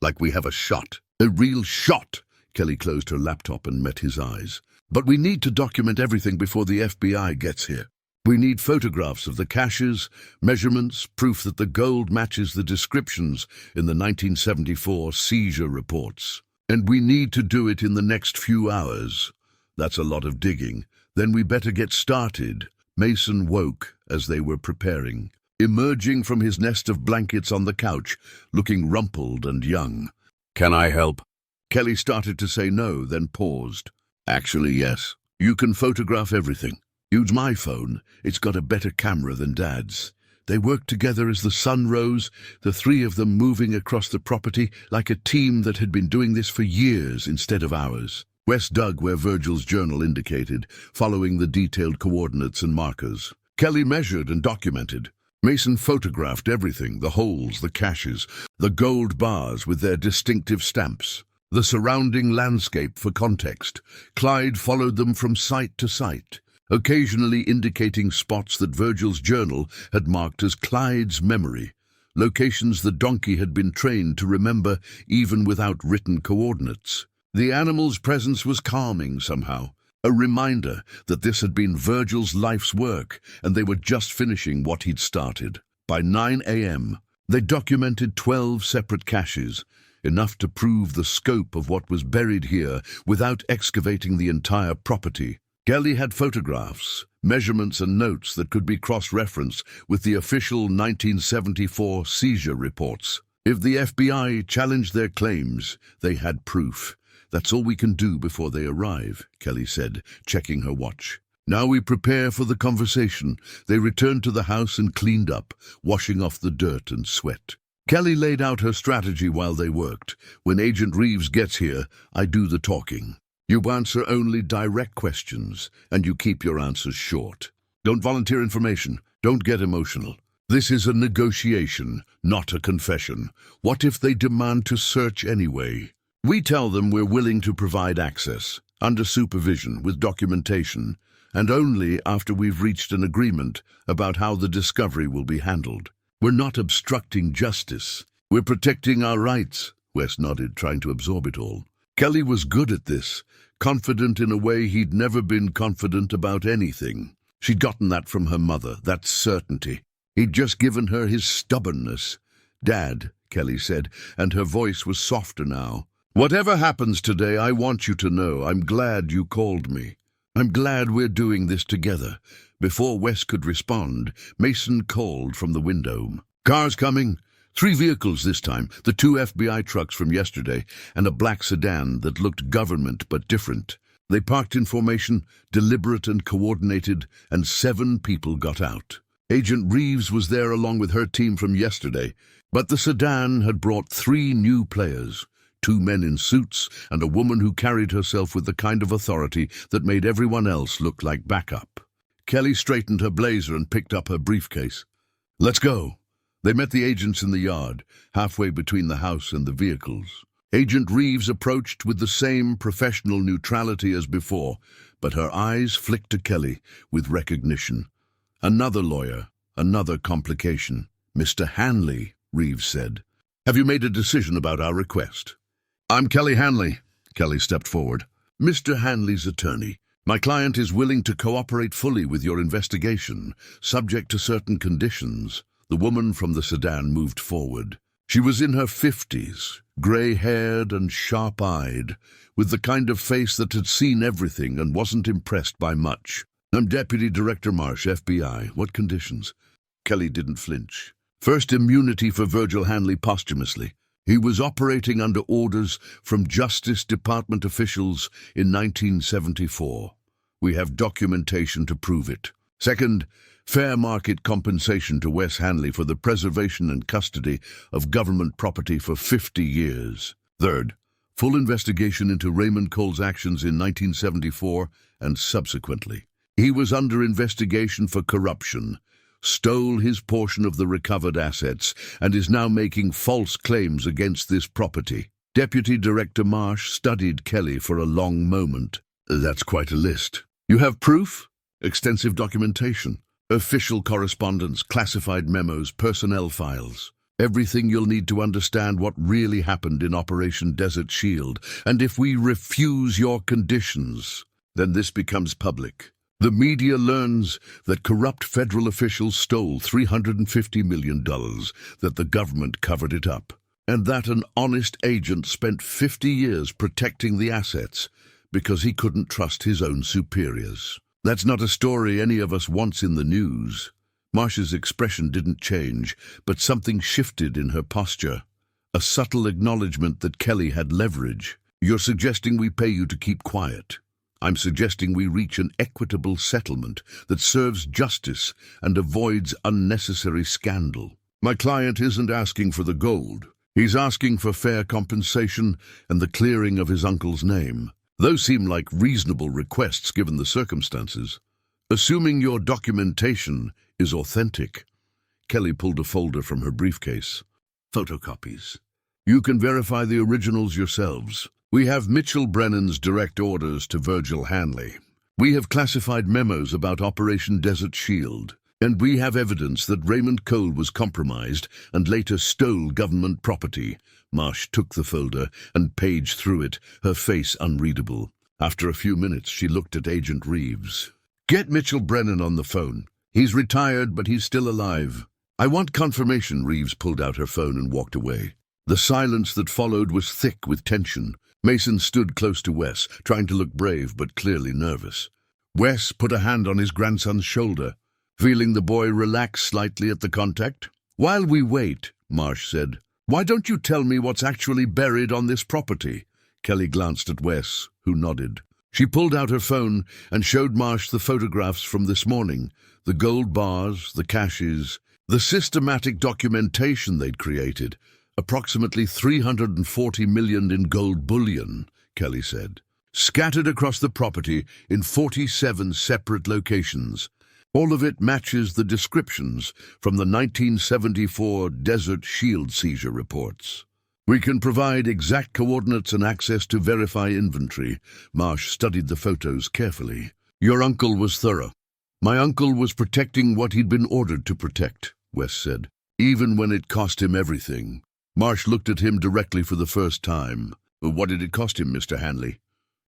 "Like we have a shot. A real shot." Kelly closed her laptop and met his eyes. "But we need to document everything before the FBI gets here. We need photographs of the caches, measurements, proof that the gold matches the descriptions in the 1974 seizure reports. And we need to do it in the next few hours." "That's a lot of digging. Then we better get started." Mason woke as they were preparing, emerging from his nest of blankets on the couch, looking rumpled and young. Can I help? Kelly started to say no, then paused. "Actually, yes. You can photograph everything. Use my phone. It's got a better camera than Dad's." They worked together as the sun rose, the three of them moving across the property like a team that had been doing this for years instead of hours. Wes dug where Virgil's journal indicated, following the detailed coordinates and markers. Kelly measured and documented. Mason photographed everything, the holes, the caches, the gold bars with their distinctive stamps, the surrounding landscape for context. Clyde followed them from site to site, occasionally indicating spots that Virgil's journal had marked as Clyde's memory, locations the donkey had been trained to remember even without written coordinates. The animal's presence was calming somehow, a reminder that this had been Virgil's life's work and they were just finishing what he'd started. By 9 a.m., they documented 12 separate caches, enough to prove the scope of what was buried here without excavating the entire property. Kelly had photographs, measurements and notes that could be cross-referenced with the official 1974 seizure reports. If the FBI challenged their claims, they had proof. "That's all we can do before they arrive," Kelly said, checking her watch. "Now we prepare for the conversation." They returned to the house and cleaned up, washing off the dirt and sweat. Kelly laid out her strategy while they worked. "When Agent Reeves gets here, I do the talking. You answer only direct questions, and you keep your answers short. Don't volunteer information. Don't get emotional. This is a negotiation, not a confession. What if they demand to search anyway? We tell them we're willing to provide access, under supervision, with documentation, and only after we've reached an agreement about how the discovery will be handled. We're not obstructing justice. We're protecting our rights." Wes nodded, trying to absorb it all. Kelly was good at this, confident in a way he'd never been confident about anything. She'd gotten that from her mother, that certainty. He'd just given her his stubbornness. "Dad," Kelly said, and her voice was softer now. "Whatever happens today, I want you to know I'm glad you called me. I'm glad we're doing this together." Before Wes could respond, Mason called from the window. "Cars coming. 3 vehicles this time, the 2 FBI trucks from yesterday, and a black sedan that looked government but different. They parked in formation, deliberate and coordinated, and 7 people got out. Agent Reeves was there along with her team from yesterday, but the sedan had brought 3 new players. 2 men in suits, and a woman who carried herself with the kind of authority that made everyone else look like backup." Kelly straightened her blazer and picked up her briefcase. "Let's go." They met the agents in the yard, halfway between the house and the vehicles. Agent Reeves approached with the same professional neutrality as before, but her eyes flicked to Kelly with recognition. "Another lawyer, another complication." "Mr. Hanley," Reeves said. "Have you made a decision about our request?" "I'm Kelly Hanley." Kelly stepped forward. "Mr. Hanley's attorney. My client is willing to cooperate fully with your investigation, subject to certain conditions." The woman from the sedan moved forward. She was in her 50s, grey-haired and sharp-eyed, with the kind of face that had seen everything and wasn't impressed by much. "I'm Deputy Director Marsh, FBI. What conditions?" Kelly didn't flinch. "First, immunity for Virgil Hanley posthumously. He was operating under orders from Justice Department officials in 1974. We have documentation to prove it. Second, fair market compensation to Wes Hanley for the preservation and custody of government property for 50 years. Third, full investigation into Raymond Cole's actions in 1974 and subsequently. He was under investigation for corruption, stole his portion of the recovered assets, and is now making false claims against this property." Deputy Director Marsh studied Kelly for a long moment. "That's quite a list. You have proof?" Extensive documentation, official correspondence, classified memos, personnel files. Everything you'll need to understand what really happened in Operation Desert Shield. And if we refuse your conditions, then this becomes public. The media learns that corrupt federal officials stole $350 million, that the government covered it up, and that an honest agent spent 50 years protecting the assets because he couldn't trust his own superiors. That's not a story any of us wants in the news. Marsh's expression didn't change, but something shifted in her posture. A subtle acknowledgement that Kelly had leverage. You're suggesting we pay you to keep quiet. I'm suggesting we reach an equitable settlement that serves justice and avoids unnecessary scandal. My client isn't asking for the gold. He's asking for fair compensation and the clearing of his uncle's name. Those seem like reasonable requests given the circumstances. Assuming your documentation is authentic. Kelly pulled a folder from her briefcase. Photocopies. You can verify the originals yourselves. We have Mitchell Brennan's direct orders to Wes Hanley. We have classified memos about Operation Desert Shield. And we have evidence that Raymond Cole was compromised and later stole government property. Marsh took the folder and paged through it, her face unreadable. After a few minutes, she looked at Agent Reeves. Get Mitchell Brennan on the phone. He's retired, but he's still alive. I want confirmation. Reeves pulled out her phone and walked away. The silence that followed was thick with tension. Mason stood close to Wes, trying to look brave but clearly nervous. Wes put a hand on his grandson's shoulder, feeling the boy relax slightly at the contact. While we wait, Marsh said, why don't you tell me what's actually buried on this property? Kelly glanced at Wes, who nodded. She pulled out her phone and showed Marsh the photographs from this morning, the gold bars, the caches, the systematic documentation they'd created. Approximately $340 million in gold bullion, Kelly said, scattered across the property in 47 separate locations. All of it matches the descriptions from the 1974 Desert Shield seizure reports. We can provide exact coordinates and access to verify inventory. Marsh studied the photos carefully. Your uncle was thorough. My uncle was protecting what he'd been ordered to protect, Wes said, even when it cost him everything. Marsh looked at him directly for the first time. What did it cost him, Mr. Hanley?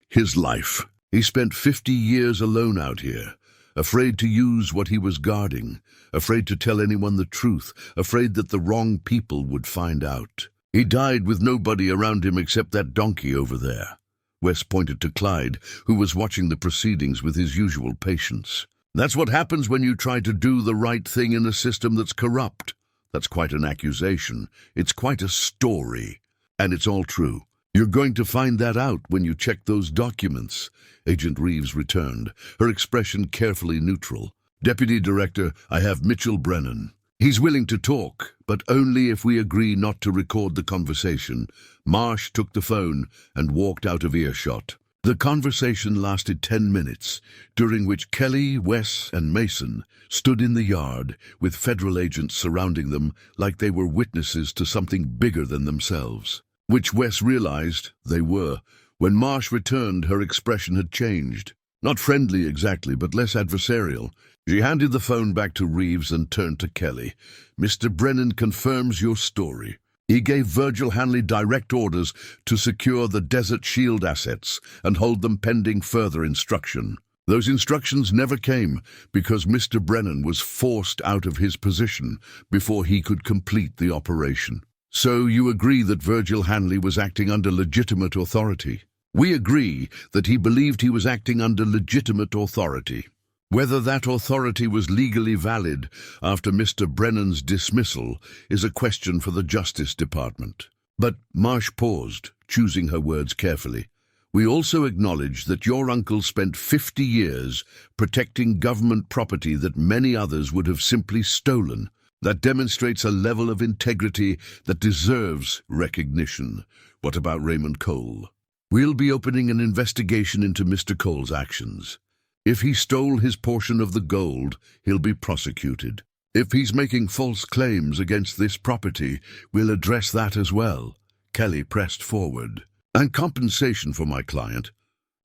His life. He spent 50 years alone out here, afraid to use what he was guarding, afraid to tell anyone the truth, afraid that the wrong people would find out. He died with nobody around him except that donkey over there. Wes pointed to Clyde, who was watching the proceedings with his usual patience. That's what happens when you try to do the right thing in a system that's corrupt. That's quite an accusation. It's quite a story. And it's all true. You're going to find that out when you check those documents. Agent Reeves returned, her expression carefully neutral. Deputy Director, I have Mitchell Brennan. He's willing to talk, but only if we agree not to record the conversation. Marsh took the phone and walked out of earshot. The conversation lasted 10 minutes, during which Kelly, Wes, and Mason stood in the yard with federal agents surrounding them like they were witnesses to something bigger than themselves. Which Wes realized they were. When Marsh returned, her expression had changed. Not friendly exactly, but less adversarial. She handed the phone back to Reeves and turned to Kelly. Mr. Brennan confirms your story. He gave Wes Hanley direct orders to secure the Desert Shield assets and hold them pending further instruction. Those instructions never came because Mr. Brennan was forced out of his position before he could complete the operation. So you agree that Wes Hanley was acting under legitimate authority? We agree that he believed he was acting under legitimate authority. Whether that authority was legally valid after Mr. Brennan's dismissal is a question for the Justice Department. But Marsh paused, choosing her words carefully. We also acknowledge that your uncle spent 50 years protecting government property that many others would have simply stolen. That demonstrates a level of integrity that deserves recognition. What about Raymond Cole? We'll be opening an investigation into Mr. Cole's actions. If he stole his portion of the gold, he'll be prosecuted. If he's making false claims against this property, we'll address that as well. Kelly pressed forward. And compensation for my client.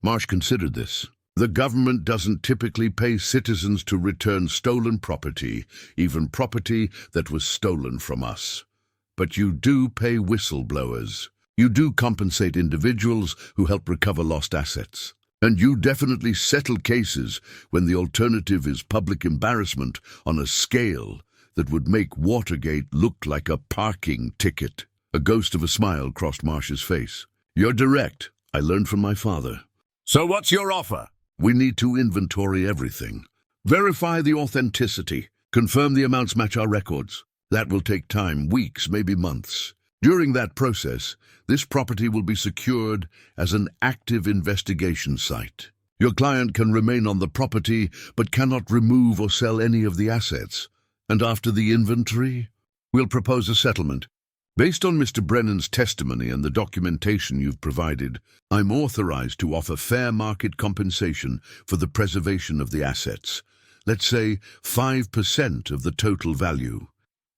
Marsh considered this. The government doesn't typically pay citizens to return stolen property, even property that was stolen from us. But you do pay whistleblowers. You do compensate individuals who help recover lost assets. And you definitely settle cases when the alternative is public embarrassment on a scale that would make Watergate look like a parking ticket. A ghost of a smile crossed Marsh's face. You're direct. I learned from my father. So what's your offer? We need to inventory everything. Verify the authenticity. Confirm the amounts match our records. That will take time, weeks, maybe months. During that process, this property will be secured as an active investigation site. Your client can remain on the property, but cannot remove or sell any of the assets. And after the inventory, we'll propose a settlement. Based on Mr. Brennan's testimony and the documentation you've provided, I'm authorized to offer fair market compensation for the preservation of the assets. Let's say 5% of the total value.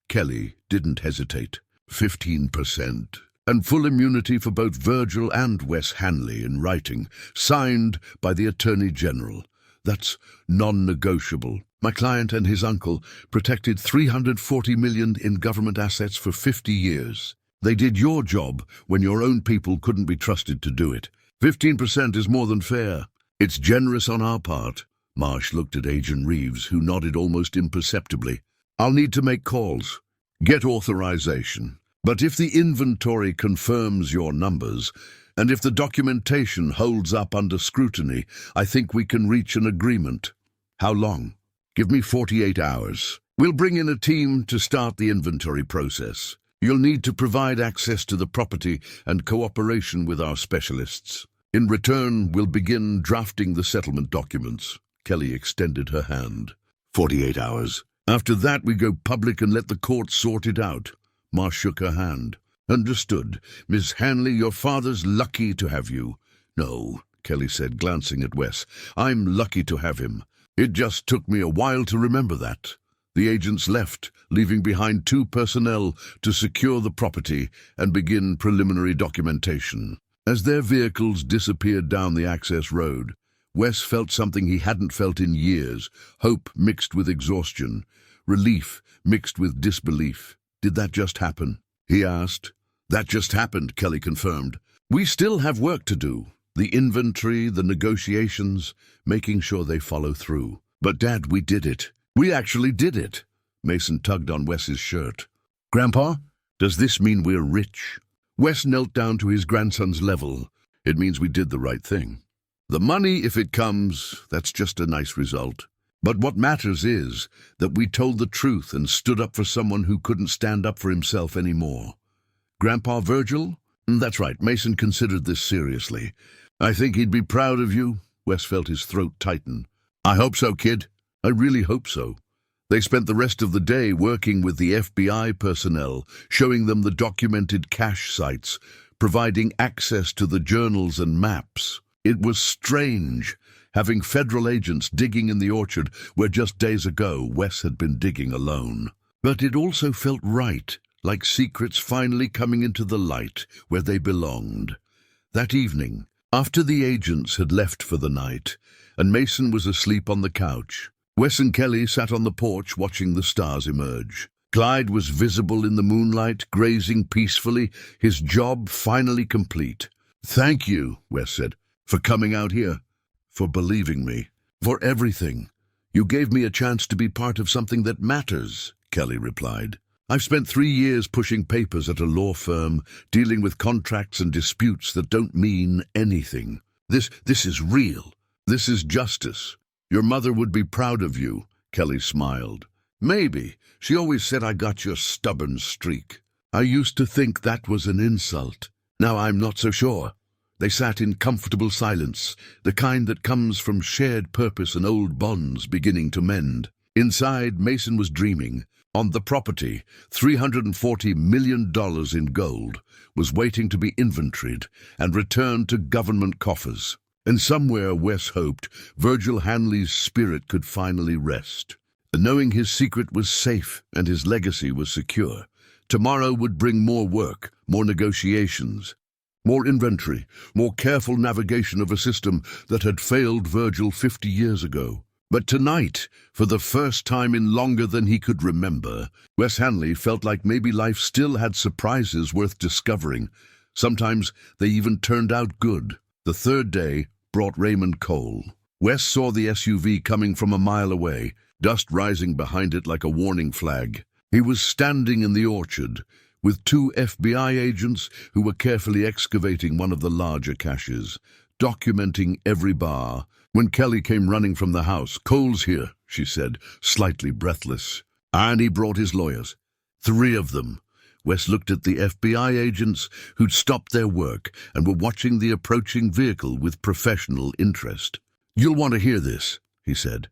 Kelly didn't hesitate. 15%. And full immunity for both Virgil and Wes Hanley in writing, signed by the Attorney General. That's non-negotiable. My client and his uncle protected $340 million in government assets for 50 years. They did your job when your own people couldn't be trusted to do it. 15% is more than fair. It's generous on our part. Marsh looked at Agent Reeves, who nodded almost imperceptibly. I'll need to make calls. Get authorization. But if the inventory confirms your numbers, and if the documentation holds up under scrutiny, I think we can reach an agreement. How long? Give me 48 hours. We'll bring in a team to start the inventory process. You'll need to provide access to the property and cooperation with our specialists. In return, we'll begin drafting the settlement documents. Kelly extended her hand. 48 hours. After that, we go public and let the court sort it out. Marsh shook her hand. Understood. Miss Hanley, your father's lucky to have you. No, Kelly said, glancing at Wes. I'm lucky to have him. It just took me a while to remember that. The agents left, leaving behind 2 personnel to secure the property and begin preliminary documentation. As their vehicles disappeared down the access road, Wes felt something he hadn't felt in years, hope mixed with exhaustion, relief mixed with disbelief. Did that just happen? He asked. That just happened, Kelly confirmed. We still have work to do. The inventory, the negotiations, making sure they follow through. But Dad, we did it. We actually did it. Mason tugged on Wes's shirt. Grandpa, does this mean we're rich? Wes knelt down to his grandson's level. It means we did the right thing. The money, if it comes, that's just a nice result. But what matters is that we told the truth and stood up for someone who couldn't stand up for himself anymore. Grandpa Virgil? That's right, Mason considered this seriously. I think he'd be proud of you. Wes felt his throat tighten. I hope so, kid. I really hope so. They spent the rest of the day working with the FBI personnel, showing them the documented cache sites, providing access to the journals and maps. It was strange, having federal agents digging in the orchard where just days ago Wes had been digging alone. But it also felt right, like secrets finally coming into the light where they belonged. That evening, after the agents had left for the night, and Mason was asleep on the couch, Wes and Kelly sat on the porch watching the stars emerge. Clyde was visible in the moonlight, grazing peacefully, his job finally complete. Thank you, Wes said, for coming out here, for believing me, for everything. You gave me a chance to be part of something that matters, Kelly replied. I've spent 3 years pushing papers at a law firm, dealing with contracts and disputes that don't mean anything. This is real. This is justice. Your mother would be proud of you, Kelly smiled. Maybe. She always said I got your stubborn streak. I used to think that was an insult. Now I'm not so sure. They sat in comfortable silence, the kind that comes from shared purpose and old bonds beginning to mend. Inside, Mason was dreaming. On the property, $340 million in gold was waiting to be inventoried and returned to government coffers. And somewhere, Wes hoped, Virgil Hanley's spirit could finally rest. Knowing his secret was safe and his legacy was secure, tomorrow would bring more work, more negotiations. more inventory, more careful navigation of a system that had failed Virgil 50 years ago. But tonight, for the first time in longer than he could remember, Wes Hanley felt like maybe life still had surprises worth discovering. Sometimes they even turned out good. The third day brought Raymond Cole. Wes saw the SUV coming from a mile away, dust rising behind it like a warning flag. He was standing in the orchard with two FBI agents who were carefully excavating one of the larger caches, documenting every bar. When Kelly came running from the house, "Cole's here," she said, slightly breathless. And he brought his lawyers. 3 of them. Wes looked at the FBI agents who'd stopped their work and were watching the approaching vehicle with professional interest. "You'll want to hear this," he said.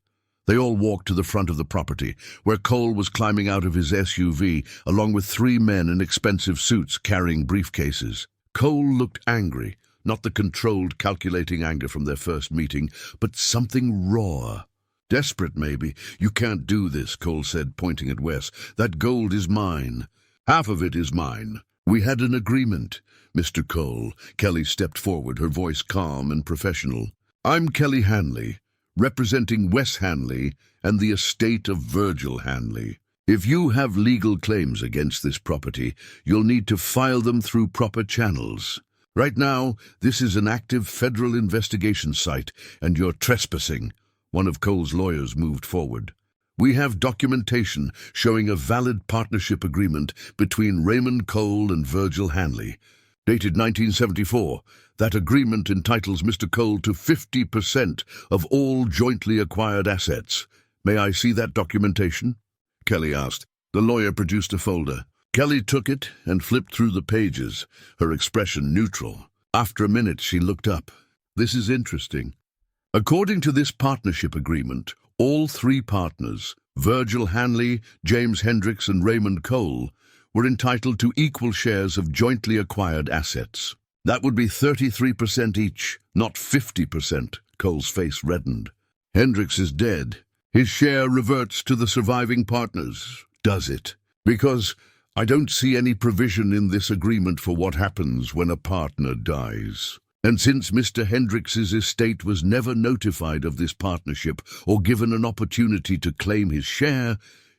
They all walked to the front of the property, where Cole was climbing out of his SUV, along with 3 men in expensive suits carrying briefcases. Cole looked angry, not the controlled, calculating anger from their first meeting, but something raw. "Desperate, maybe. You can't do this," Cole said, pointing at Wes. "That gold is mine. Half of it is mine. We had an agreement, Mr. Cole." Kelly stepped forward, her voice calm and professional. "I'm Kelly Hanley, representing Wes Hanley and the estate of Virgil Hanley. If you have legal claims against this property, you'll need to file them through proper channels. Right now, this is an active federal investigation site, and you're trespassing." One of Cole's lawyers moved forward. "We have documentation showing a valid partnership agreement between Raymond Cole and Virgil Hanley, dated 1974. That agreement entitles Mr. Cole to 50% of all jointly acquired assets. May I see that documentation?" Kelly asked. The lawyer produced a folder. Kelly took it and flipped through the pages, her expression neutral. After a minute, she looked up. "This is interesting. According to this partnership agreement, all 3 partners, Virgil Hanley, James Hendricks, and Raymond Cole, were entitled to equal shares of jointly acquired assets. That would be 33% each, not 50%. Cole's face reddened. "Hendricks is dead. His share reverts to the surviving partners, does it? Because I don't see any provision in this agreement for what happens when a partner dies. And since Mr. Hendricks's estate was never notified of this partnership or given an opportunity to claim his share,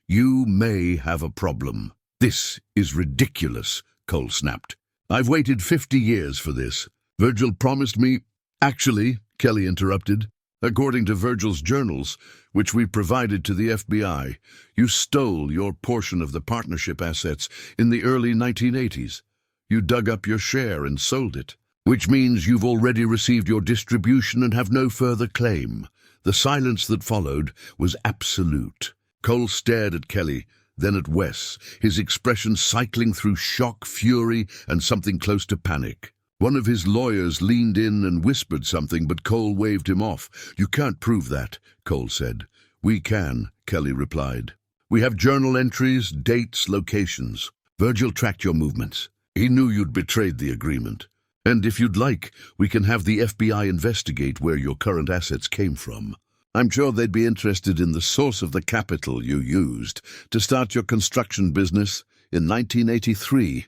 you may have a problem." "This is ridiculous," Cole snapped. "I've waited 50 years for this. Virgil promised me—" "Actually," Kelly interrupted, "according to Virgil's journals, which we provided to the FBI, you stole your portion of the partnership assets in the early 1980s. You dug up your share and sold it, which means you've already received your distribution and have no further claim." The silence that followed was absolute. Cole stared at Kelly, then at Wes, his expression cycling through shock, fury, and something close to panic. One of his lawyers leaned in and whispered something, but Cole waved him off. "You can't prove that," Cole said. "We can," Kelly replied. "We have journal entries, dates, locations. Virgil tracked your movements. He knew you'd betrayed the agreement. And if you'd like, we can have the FBI investigate where your current assets came from. I'm sure they'd be interested in the source of the capital you used to start your construction business in 1983.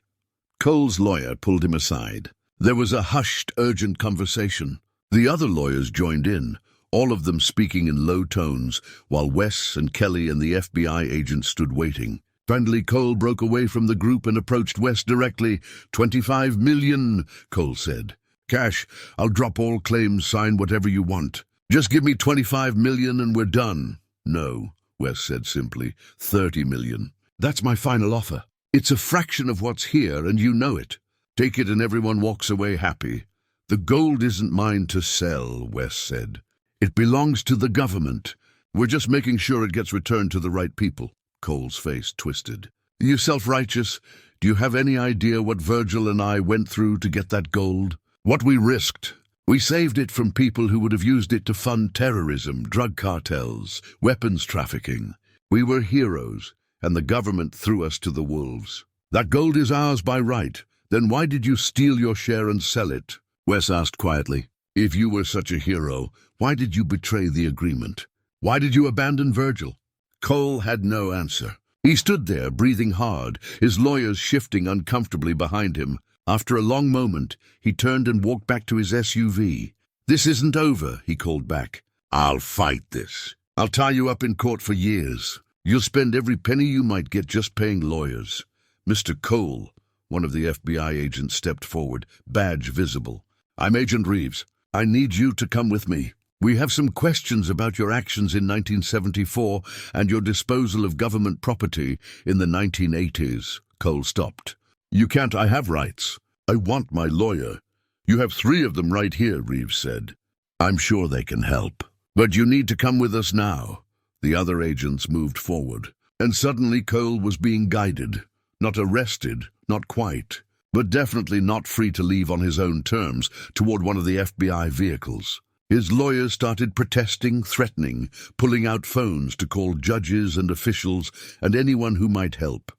Cole's lawyer pulled him aside. There was a hushed, urgent conversation. The other lawyers joined in, all of them speaking in low tones, while Wes and Kelly and the FBI agent stood waiting. Finally, Cole broke away from the group and approached Wes directly. "$25 million, Cole said. "Cash. I'll drop all claims, sign whatever you want. Just give me $25 million and we're done." "No," Wes said simply. $30 million. "That's my final offer. It's a fraction of what's here, and you know it. Take it and everyone walks away happy." "The gold isn't mine to sell," Wes said. "It belongs to the government. We're just making sure it gets returned to the right people." Cole's face twisted. "You self-righteous? Do you have any idea what Virgil and I went through to get that gold? What we risked? We saved it from people who would have used it to fund terrorism, drug cartels, weapons trafficking. We were heroes, and the government threw us to the wolves. That gold is ours by right. Then why did you steal your share and sell it?" Wes asked quietly. "If you were such a hero, why did you betray the agreement? Why did you abandon Virgil?" Cole had no answer. He stood there, breathing hard, his lawyers shifting uncomfortably behind him. After a long moment, he turned and walked back to his SUV. "This isn't over," he called back. "I'll fight this. I'll tie you up in court for years. You'll spend every penny you might get just paying lawyers." "Mr. Cole," one of the FBI agents stepped forward, badge visible. "I'm Agent Reeves. I need you to come with me. We have some questions about your actions in 1974 and your disposal of government property in the 1980s. Cole stopped. "You can't. I have rights. I want my lawyer." "You have 3 of them right here," Reeves said. "I'm sure they can help. But you need to come with us now." The other agents moved forward, and suddenly Cole was being guided. Not arrested, not quite, but definitely not free to leave on his own terms toward one of the FBI vehicles. His lawyers started protesting, threatening, pulling out phones to call judges and officials and anyone who might help.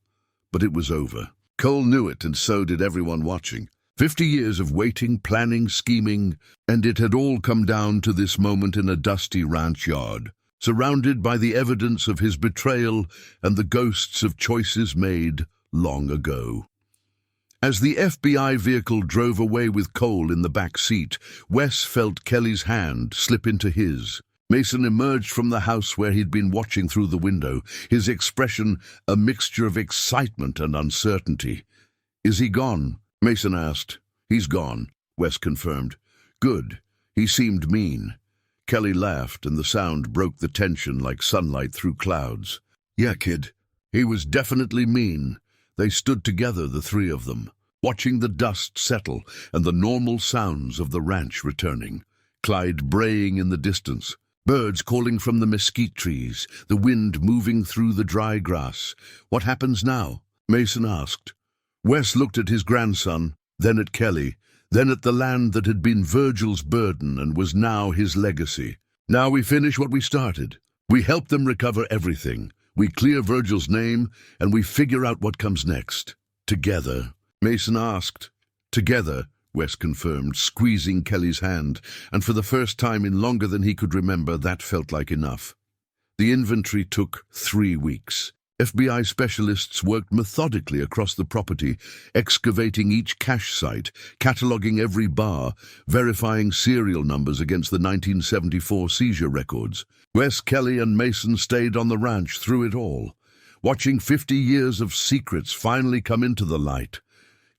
But it was over. Cole knew it, and so did everyone watching. 50 years of waiting, planning, scheming, and it had all come down to this moment in a dusty ranch yard, surrounded by the evidence of his betrayal and the ghosts of choices made long ago. As the FBI vehicle drove away with Cole in the back seat, Wes felt Kelly's hand slip into his. Mason emerged from the house where he'd been watching through the window, his expression a mixture of excitement and uncertainty. "Is he gone?" Mason asked. "He's gone," Wes confirmed. "Good. He seemed mean." Kelly laughed, and the sound broke the tension like sunlight through clouds. "Yeah, kid. He was definitely mean." They stood together, the 3 of them, watching the dust settle and the normal sounds of the ranch returning. Clyde braying in the distance, birds calling from the mesquite trees, the wind moving through the dry grass. "What happens now?" Mason asked. Wes looked at his grandson, then at Kelly, then at the land that had been Virgil's burden and was now his legacy. "Now we finish what we started. We help them recover everything. We clear Virgil's name, and we figure out what comes next. Together." Mason asked. "Together," Wes confirmed, squeezing Kelly's hand, and for the first time in longer than he could remember, that felt like enough. The inventory took 3 weeks. FBI specialists worked methodically across the property, excavating each cache site, cataloging every bar, verifying serial numbers against the 1974 seizure records. Wes, Kelly, and Mason stayed on the ranch through it all, watching 50 years of secrets finally come into the light.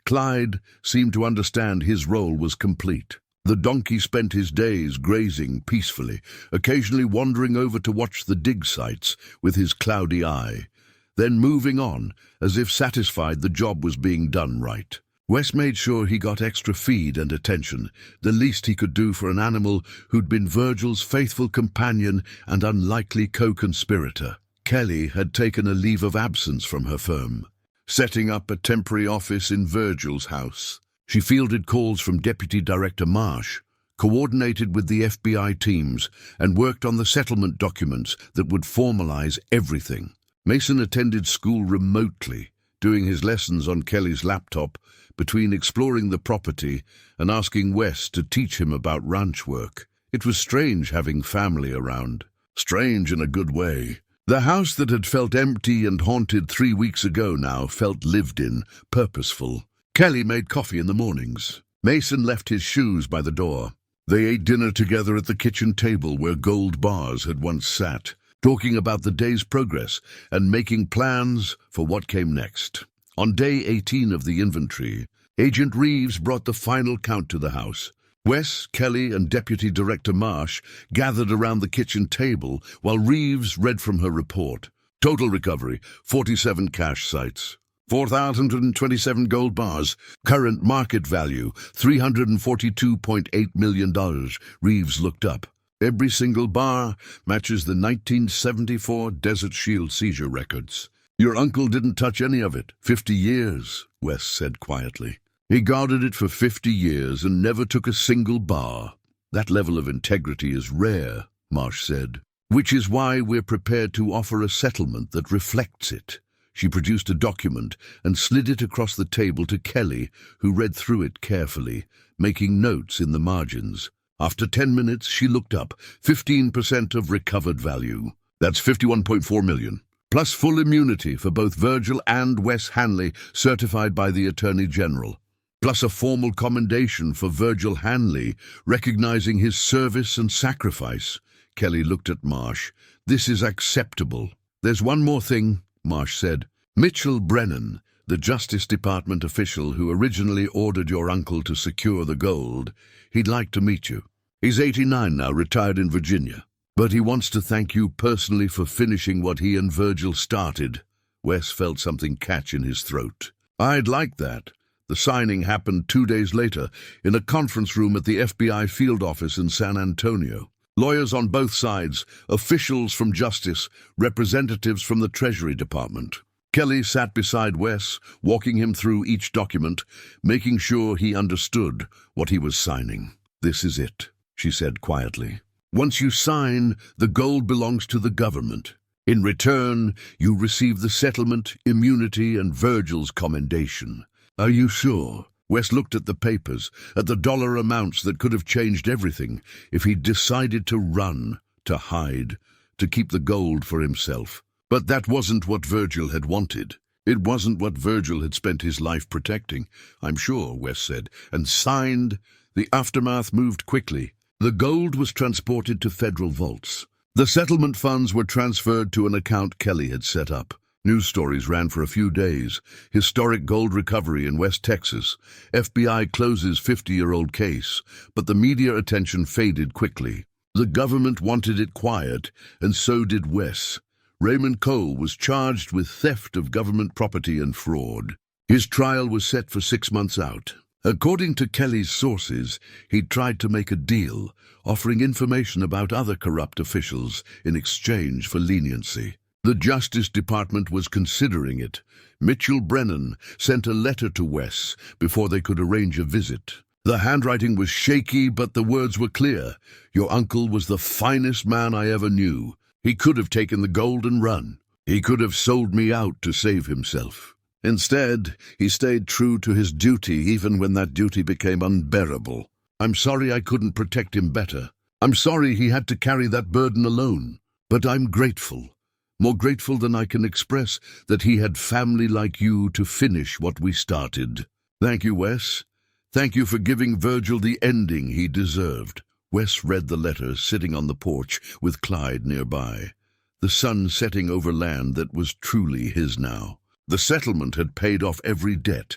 Clyde seemed to understand his role was complete. The donkey spent his days grazing peacefully, occasionally wandering over to watch the dig sites with his cloudy eye, then moving on, as if satisfied the job was being done right. Wes made sure he got extra feed and attention, the least he could do for an animal who'd been Virgil's faithful companion and unlikely co-conspirator. Kelly had taken a leave of absence from her firm, setting up a temporary office in Virgil's house. She fielded calls from Deputy Director Marsh, coordinated with the FBI teams, and worked on the settlement documents that would formalize everything. Mason attended school remotely, doing his lessons on Kelly's laptop between exploring the property and asking Wes to teach him about ranch work. It was strange having family around. Strange in a good way. The house that had felt empty and haunted 3 weeks ago now felt lived in, purposeful. Kelly made coffee in the mornings. Mason left his shoes by the door. They ate dinner together at the kitchen table where gold bars had once sat, talking about the day's progress and making plans for what came next. On day 18 of the inventory, Agent Reeves brought the final count to the house. Wes, Kelly, and Deputy Director Marsh gathered around the kitchen table while Reeves read from her report. Total recovery, 47 cache sites. 4,027 gold bars. Current market value, $342.8 million. Reeves looked up. Every single bar matches the 1974 Desert Shield seizure records. "Your uncle didn't touch any of it. 50 years, Wes said quietly. "He guarded it for 50 years and never took a single bar. That level of integrity is rare," Marsh said, "which is why we're prepared to offer a settlement that reflects it." She produced a document and slid it across the table to Kelly, who read through it carefully, making notes in the margins. After 10 minutes, she looked up. 15% of recovered value. That's $51.4 million. Plus full immunity for both Virgil and Wes Hanley, certified by the Attorney General. plus a formal commendation for Virgil Hanley, recognizing his service and sacrifice. Kelly looked at Marsh. This is acceptable. There's one more thing, Marsh said. Mitchell Brennan, the Justice Department official who originally ordered your uncle to secure the gold, he'd like to meet you. He's 89 now, retired in Virginia. But he wants to thank you personally for finishing what he and Virgil started. Wes felt something catch in his throat. I'd like that. The signing happened 2 days later in a conference room at the FBI field office in San Antonio. Lawyers on both sides, officials from Justice, representatives from the Treasury Department. Kelly sat beside Wes, walking him through each document, making sure he understood what he was signing. This is it, she said quietly. Once you sign, the gold belongs to the government. In return, you receive the settlement, immunity, and Virgil's commendation. Are you sure? Wes looked at the papers, at the dollar amounts that could have changed everything if he'd decided to run, to hide, to keep the gold for himself. But that wasn't what Virgil had wanted. It wasn't what Virgil had spent his life protecting, I'm sure, Wes said, and signed. The aftermath moved quickly. The gold was transported to federal vaults. The settlement funds were transferred to an account Kelly had set up. News stories ran for a few days. Historic gold recovery in West Texas. FBI closes 50-year-old case, but the media attention faded quickly. The government wanted it quiet, and so did Wes. Raymond Cole was charged with theft of government property and fraud. His trial was set for 6 months out. According to Kelly's sources, he'd tried to make a deal, offering information about other corrupt officials in exchange for leniency. The Justice Department was considering it. Mitchell Brennan sent a letter to Wes before they could arrange a visit. The handwriting was shaky, but the words were clear. Your uncle was the finest man I ever knew. He could have taken the gold and run. He could have sold me out to save himself. Instead, he stayed true to his duty even when that duty became unbearable. I'm sorry I couldn't protect him better. I'm sorry he had to carry that burden alone. But I'm grateful, more grateful than I can express, that he had family like you to finish what we started. Thank you, Wes. Thank you for giving Virgil the ending he deserved. Wes read the letter sitting on the porch with Clyde nearby, the sun setting over land that was truly his now. The settlement had paid off every debt,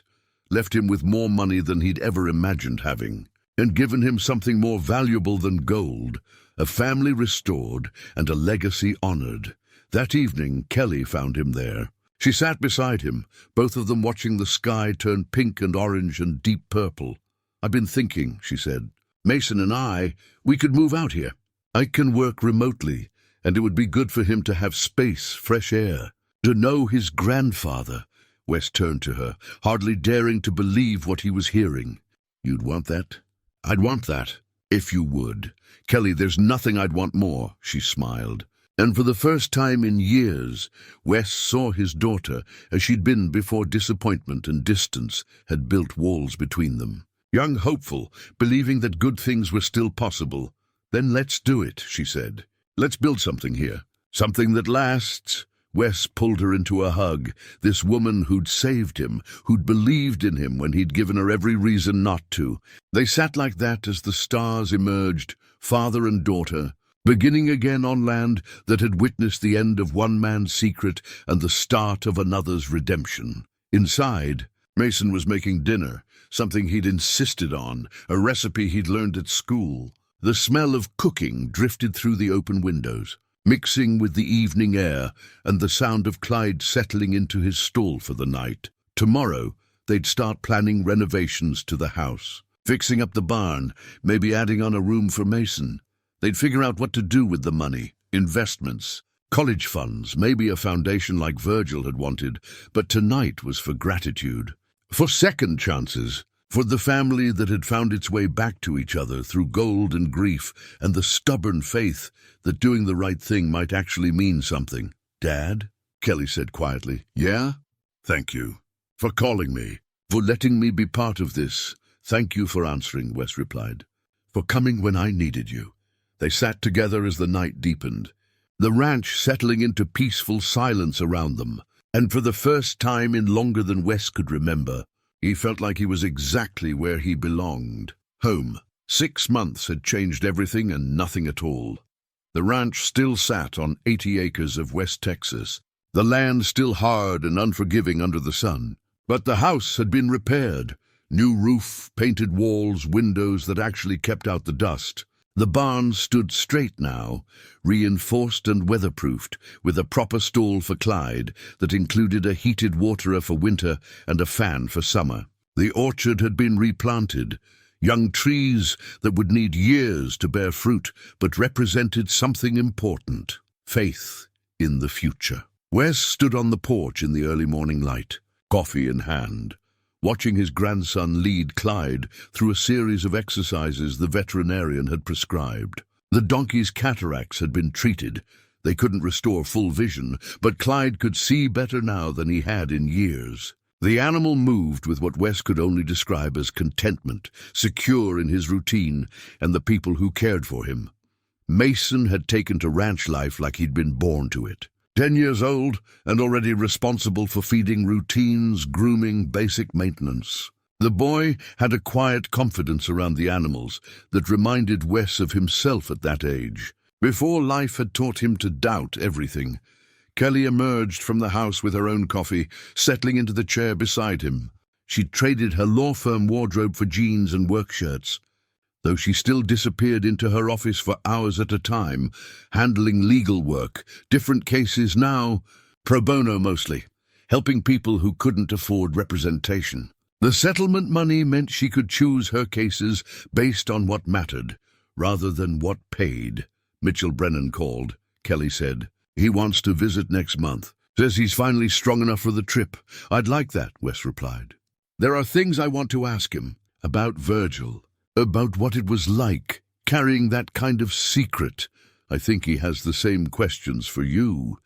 left him with more money than he'd ever imagined having, and given him something more valuable than gold, a family restored and a legacy honored. That evening, Kelly found him there. She sat beside him, both of them watching the sky turn pink and orange and deep purple. I've been thinking, she said. Mason and we could move out here. I can work remotely, and it would be good for him to have space, fresh air. To know his grandfather. Wes turned to her, hardly daring to believe what he was hearing. You'd want that? I'd want that, if you would. Kelly, there's nothing I'd want more, she smiled. And for the first time in years, Wes saw his daughter as she'd been before disappointment and distance had built walls between them. Young, hopeful, believing that good things were still possible. Then let's do it, she said. Let's build something here. Something that lasts. Wes pulled her into a hug, this woman who'd saved him, who'd believed in him when he'd given her every reason not to. They sat like that as the stars emerged, father and daughter, beginning again on land that had witnessed the end of one man's secret and the start of another's redemption. Inside, Mason was making dinner, something he'd insisted on, a recipe he'd learned at school. The smell of cooking drifted through the open windows, mixing with the evening air and the sound of Clyde settling into his stall for the night. Tomorrow, they'd start planning renovations to the house, fixing up the barn, maybe adding on a room for Mason. They'd figure out what to do with the money, investments, college funds, maybe a foundation like Virgil had wanted, but tonight was for gratitude, for second chances, for the family that had found its way back to each other through gold and grief and the stubborn faith that doing the right thing might actually mean something. Dad? Kelly said quietly. Yeah? Thank you. For calling me. For letting me be part of this. Thank you for answering, Wes replied. For coming when I needed you. They sat together as the night deepened, the ranch settling into peaceful silence around them, and for the first time in longer than Wes could remember, He felt like he was exactly where he belonged. Home. 6 months had changed everything and nothing at all. The ranch still sat on 80 acres of West Texas, the land still hard and unforgiving under the sun. But the house had been repaired. New roof, painted walls, windows that actually kept out the dust. The barn stood straight now, reinforced and weatherproofed, with a proper stall for Clyde that included a heated waterer for winter and a fan for summer. The orchard had been replanted, young trees that would need years to bear fruit, but represented something important: faith in the future. Wes stood on the porch in the early morning light, coffee in hand, watching his grandson lead Clyde through a series of exercises the veterinarian had prescribed. The donkey's cataracts had been treated. They couldn't restore full vision, but Clyde could see better now than he had in years. The animal moved with what Wes could only describe as contentment, secure in his routine and the people who cared for him. Mason had taken to ranch life like he'd been born to it. 10 years old and already responsible for feeding, routines, grooming, basic maintenance. The boy had a quiet confidence around the animals that reminded Wes of himself at that age. Before life had taught him to doubt everything, Kelly emerged from the house with her own coffee, settling into the chair beside him. She'd traded her law firm wardrobe for jeans and work shirts, though she still disappeared into her office for hours at a time, handling legal work, different cases now, pro bono mostly, helping people who couldn't afford representation. The settlement money meant she could choose her cases based on what mattered, rather than what paid. Mitchell Brennan called. Kelly said, "He wants to visit next month. Says he's finally strong enough for the trip." "I'd like that," Wes replied. "There are things I want to ask him about Virgil. About what it was like, carrying that kind of secret. I think he has the same questions for you."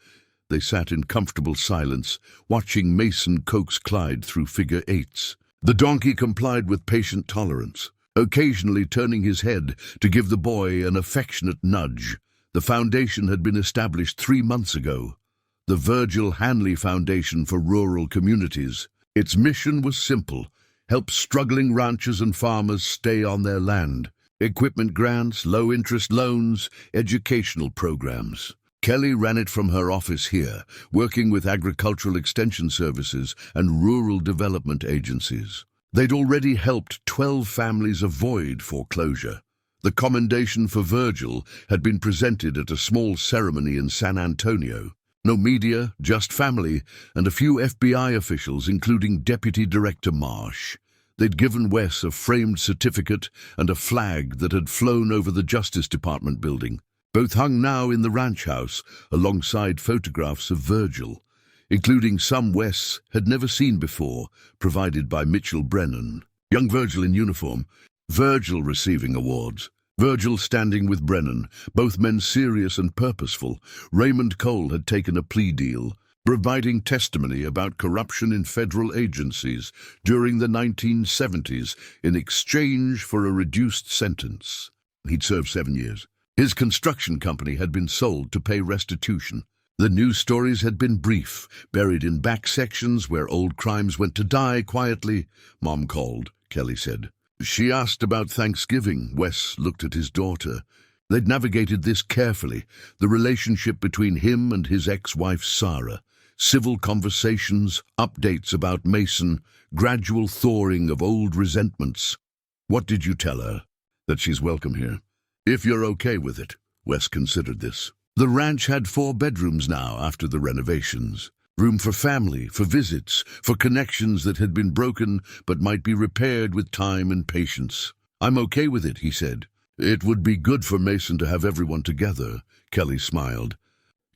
They sat in comfortable silence, watching Mason coax Clyde through figure eights. The donkey complied with patient tolerance, occasionally turning his head to give the boy an affectionate nudge. The foundation had been established 3 months ago, the Wes Hanley Foundation for Rural Communities. Its mission was simple: help struggling ranchers and farmers stay on their land. Equipment grants, low-interest loans, educational programs. Kelly ran it from her office here, working with agricultural extension services and rural development agencies. They'd already helped 12 families avoid foreclosure. The commendation for Virgil had been presented at a small ceremony in San Antonio. No media, just family, and a few FBI officials, including Deputy Director Marsh. They'd given Wes a framed certificate and a flag that had flown over the Justice Department building. Both hung now in the ranch house, alongside photographs of Virgil, including some Wes had never seen before, provided by Mitchell Brennan. Young Virgil in uniform, Virgil receiving awards. Virgil standing with Brennan, both men serious and purposeful. Raymond Cole had taken a plea deal, providing testimony about corruption in federal agencies during the 1970s in exchange for a reduced sentence. He'd served 7 years. His construction company had been sold to pay restitution. The news stories had been brief, buried in back sections where old crimes went to die quietly. "Mom called," Kelly said. She asked about Thanksgiving. Wes looked at his daughter. They'd navigated this carefully, the relationship between him and his ex-wife Sarah. Civil conversations, updates about Mason, gradual thawing of old resentments. "What did you tell her?" "That she's welcome here. If you're okay with it." Wes considered this. The ranch had 4 bedrooms now after the renovations. Room for family, for visits, for connections that had been broken but might be repaired with time and patience. "I'm okay with it," he said. "It would be good for Mason to have everyone together." Kelly smiled.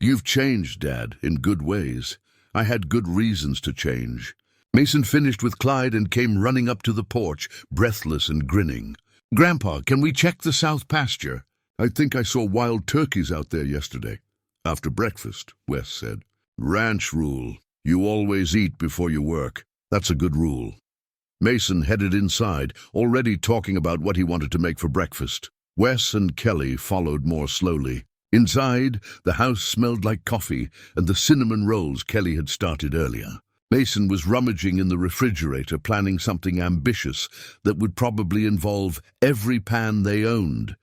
"You've changed, Dad, in good ways. I had good reasons to change." Mason finished with Clyde and came running up to the porch, breathless and grinning. "Grandpa, can we check the south pasture?" "I think I saw wild turkeys out there yesterday." "After breakfast," Wes said. "Ranch rule. You always eat before you work. That's a good rule." Mason headed inside, already talking about what he wanted to make for breakfast. Wes and Kelly followed more slowly. Inside, the house smelled like coffee and the cinnamon rolls Kelly had started earlier. Mason was rummaging in the refrigerator, planning something ambitious that would probably involve every pan they owned.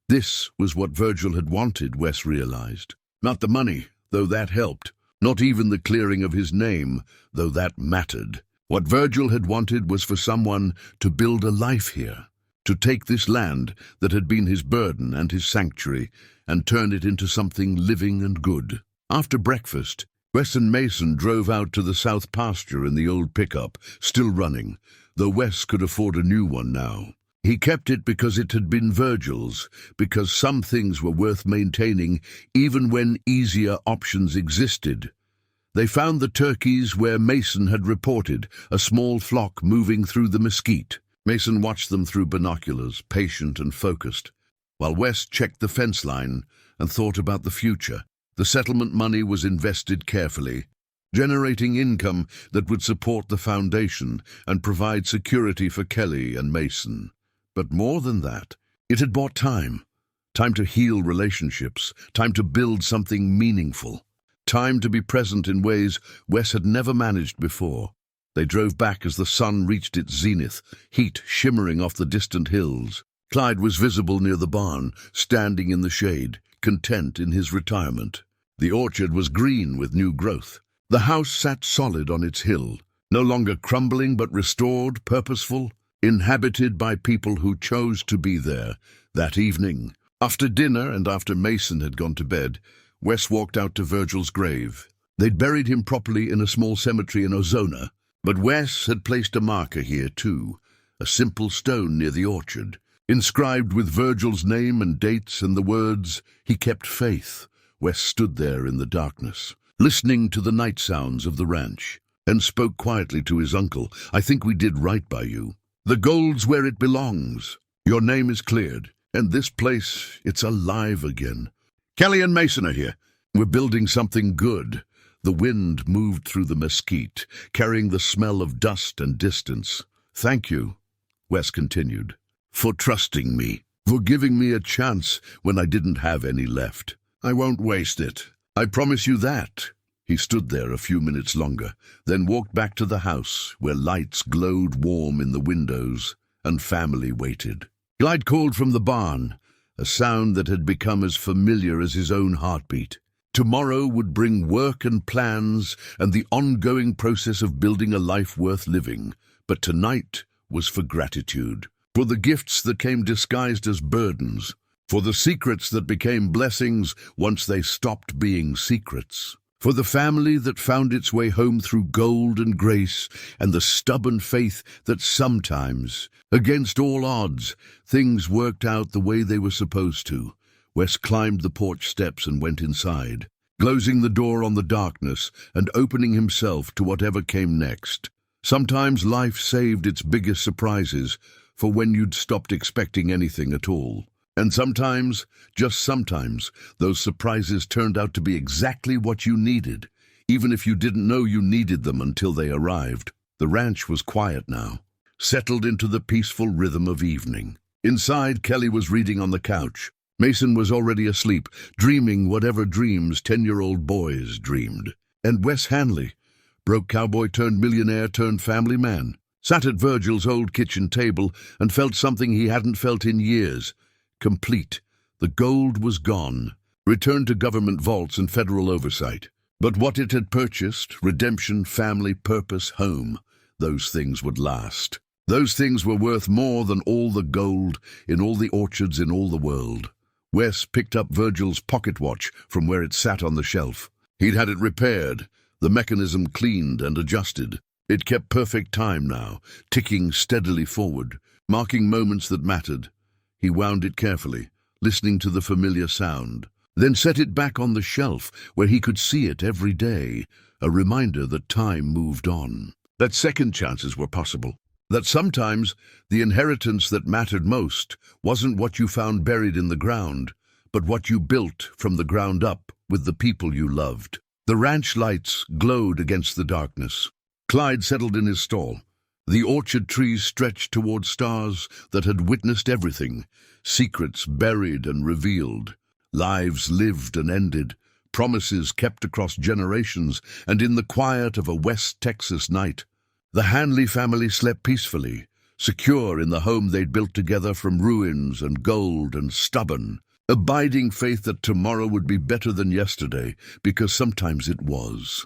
This was what Virgil had wanted, Wes realized. Not the money, though that helped. Not even the clearing of his name, though that mattered. What Virgil had wanted was for someone to build a life here, to take this land that had been his burden and his sanctuary and turn it into something living and good. After breakfast, Wes and Mason drove out to the south pasture in the old pickup, still running, though Wes could afford a new one now. He kept it because it had been Virgil's, because some things were worth maintaining even when easier options existed. They found the turkeys where Mason had reported, a small flock moving through the mesquite. Mason watched them through binoculars, patient and focused, while Wes checked the fence line and thought about the future. The settlement money was invested carefully, generating income that would support the foundation and provide security for Kelly and Mason. But more than that, it had bought time. Time to heal relationships, time to build something meaningful, time to be present in ways Wes had never managed before. They drove back as the sun reached its zenith, heat shimmering off the distant hills. Clyde was visible near the barn, standing in the shade, content in his retirement. The orchard was green with new growth. The house sat solid on its hill, no longer crumbling but restored, purposeful, inhabited by people who chose to be there. That evening, after dinner and after Mason had gone to bed, Wes walked out to Virgil's grave. They'd buried him properly in a small cemetery in Ozona, but Wes had placed a marker here too, a simple stone near the orchard, inscribed with Virgil's name and dates and the words, "He kept faith." Wes stood there in the darkness, listening to the night sounds of the ranch, and spoke quietly to his uncle. "I think we did right by you. The gold's where it belongs. Your name is cleared, and this place, it's alive again. Kelly and Mason are here. We're building something good." The wind moved through the mesquite, carrying the smell of dust and distance. "Thank you," Wes continued, "for trusting me, for giving me a chance when I didn't have any left. I won't waste it. I promise you that." He stood there a few minutes longer, then walked back to the house, where lights glowed warm in the windows, and family waited. Clyde called from the barn, a sound that had become as familiar as his own heartbeat. Tomorrow would bring work and plans and the ongoing process of building a life worth living, but tonight was for gratitude, for the gifts that came disguised as burdens, for the secrets that became blessings once they stopped being secrets, for the family that found its way home through gold and grace, and the stubborn faith that sometimes, against all odds, things worked out the way they were supposed to. Wes climbed the porch steps and went inside, closing the door on the darkness and opening himself to whatever came next. Sometimes life saved its biggest surprises for when you'd stopped expecting anything at all. And sometimes, just sometimes, those surprises turned out to be exactly what you needed, even if you didn't know you needed them until they arrived. The ranch was quiet now, settled into the peaceful rhythm of evening. Inside, Kelly was reading on the couch. Mason was already asleep, dreaming whatever dreams 10-year-old boys dreamed. And Wes Hanley, broke cowboy turned millionaire turned family man, sat at Virgil's old kitchen table and felt something he hadn't felt in years. Complete. The gold was gone, returned to government vaults and federal oversight. But what it had purchased, redemption, family, purpose, home, those things would last. Those things were worth more than all the gold in all the orchards in all the world. Wes picked up Virgil's pocket watch from where it sat on the shelf. He'd had it repaired, the mechanism cleaned and adjusted. It kept perfect time now, ticking steadily forward, marking moments that mattered. He wound it carefully, listening to the familiar sound, then set it back on the shelf where he could see it every day, a reminder that time moved on, that second chances were possible, that sometimes the inheritance that mattered most wasn't what you found buried in the ground, but what you built from the ground up with the people you loved. The ranch lights glowed against the darkness. Clyde settled in his stall. The orchard trees stretched toward stars that had witnessed everything, secrets buried and revealed, lives lived and ended, promises kept across generations, and in the quiet of a West Texas night, the Hanley family slept peacefully, secure in the home they'd built together from ruins and gold and stubborn, abiding faith that tomorrow would be better than yesterday, because sometimes it was.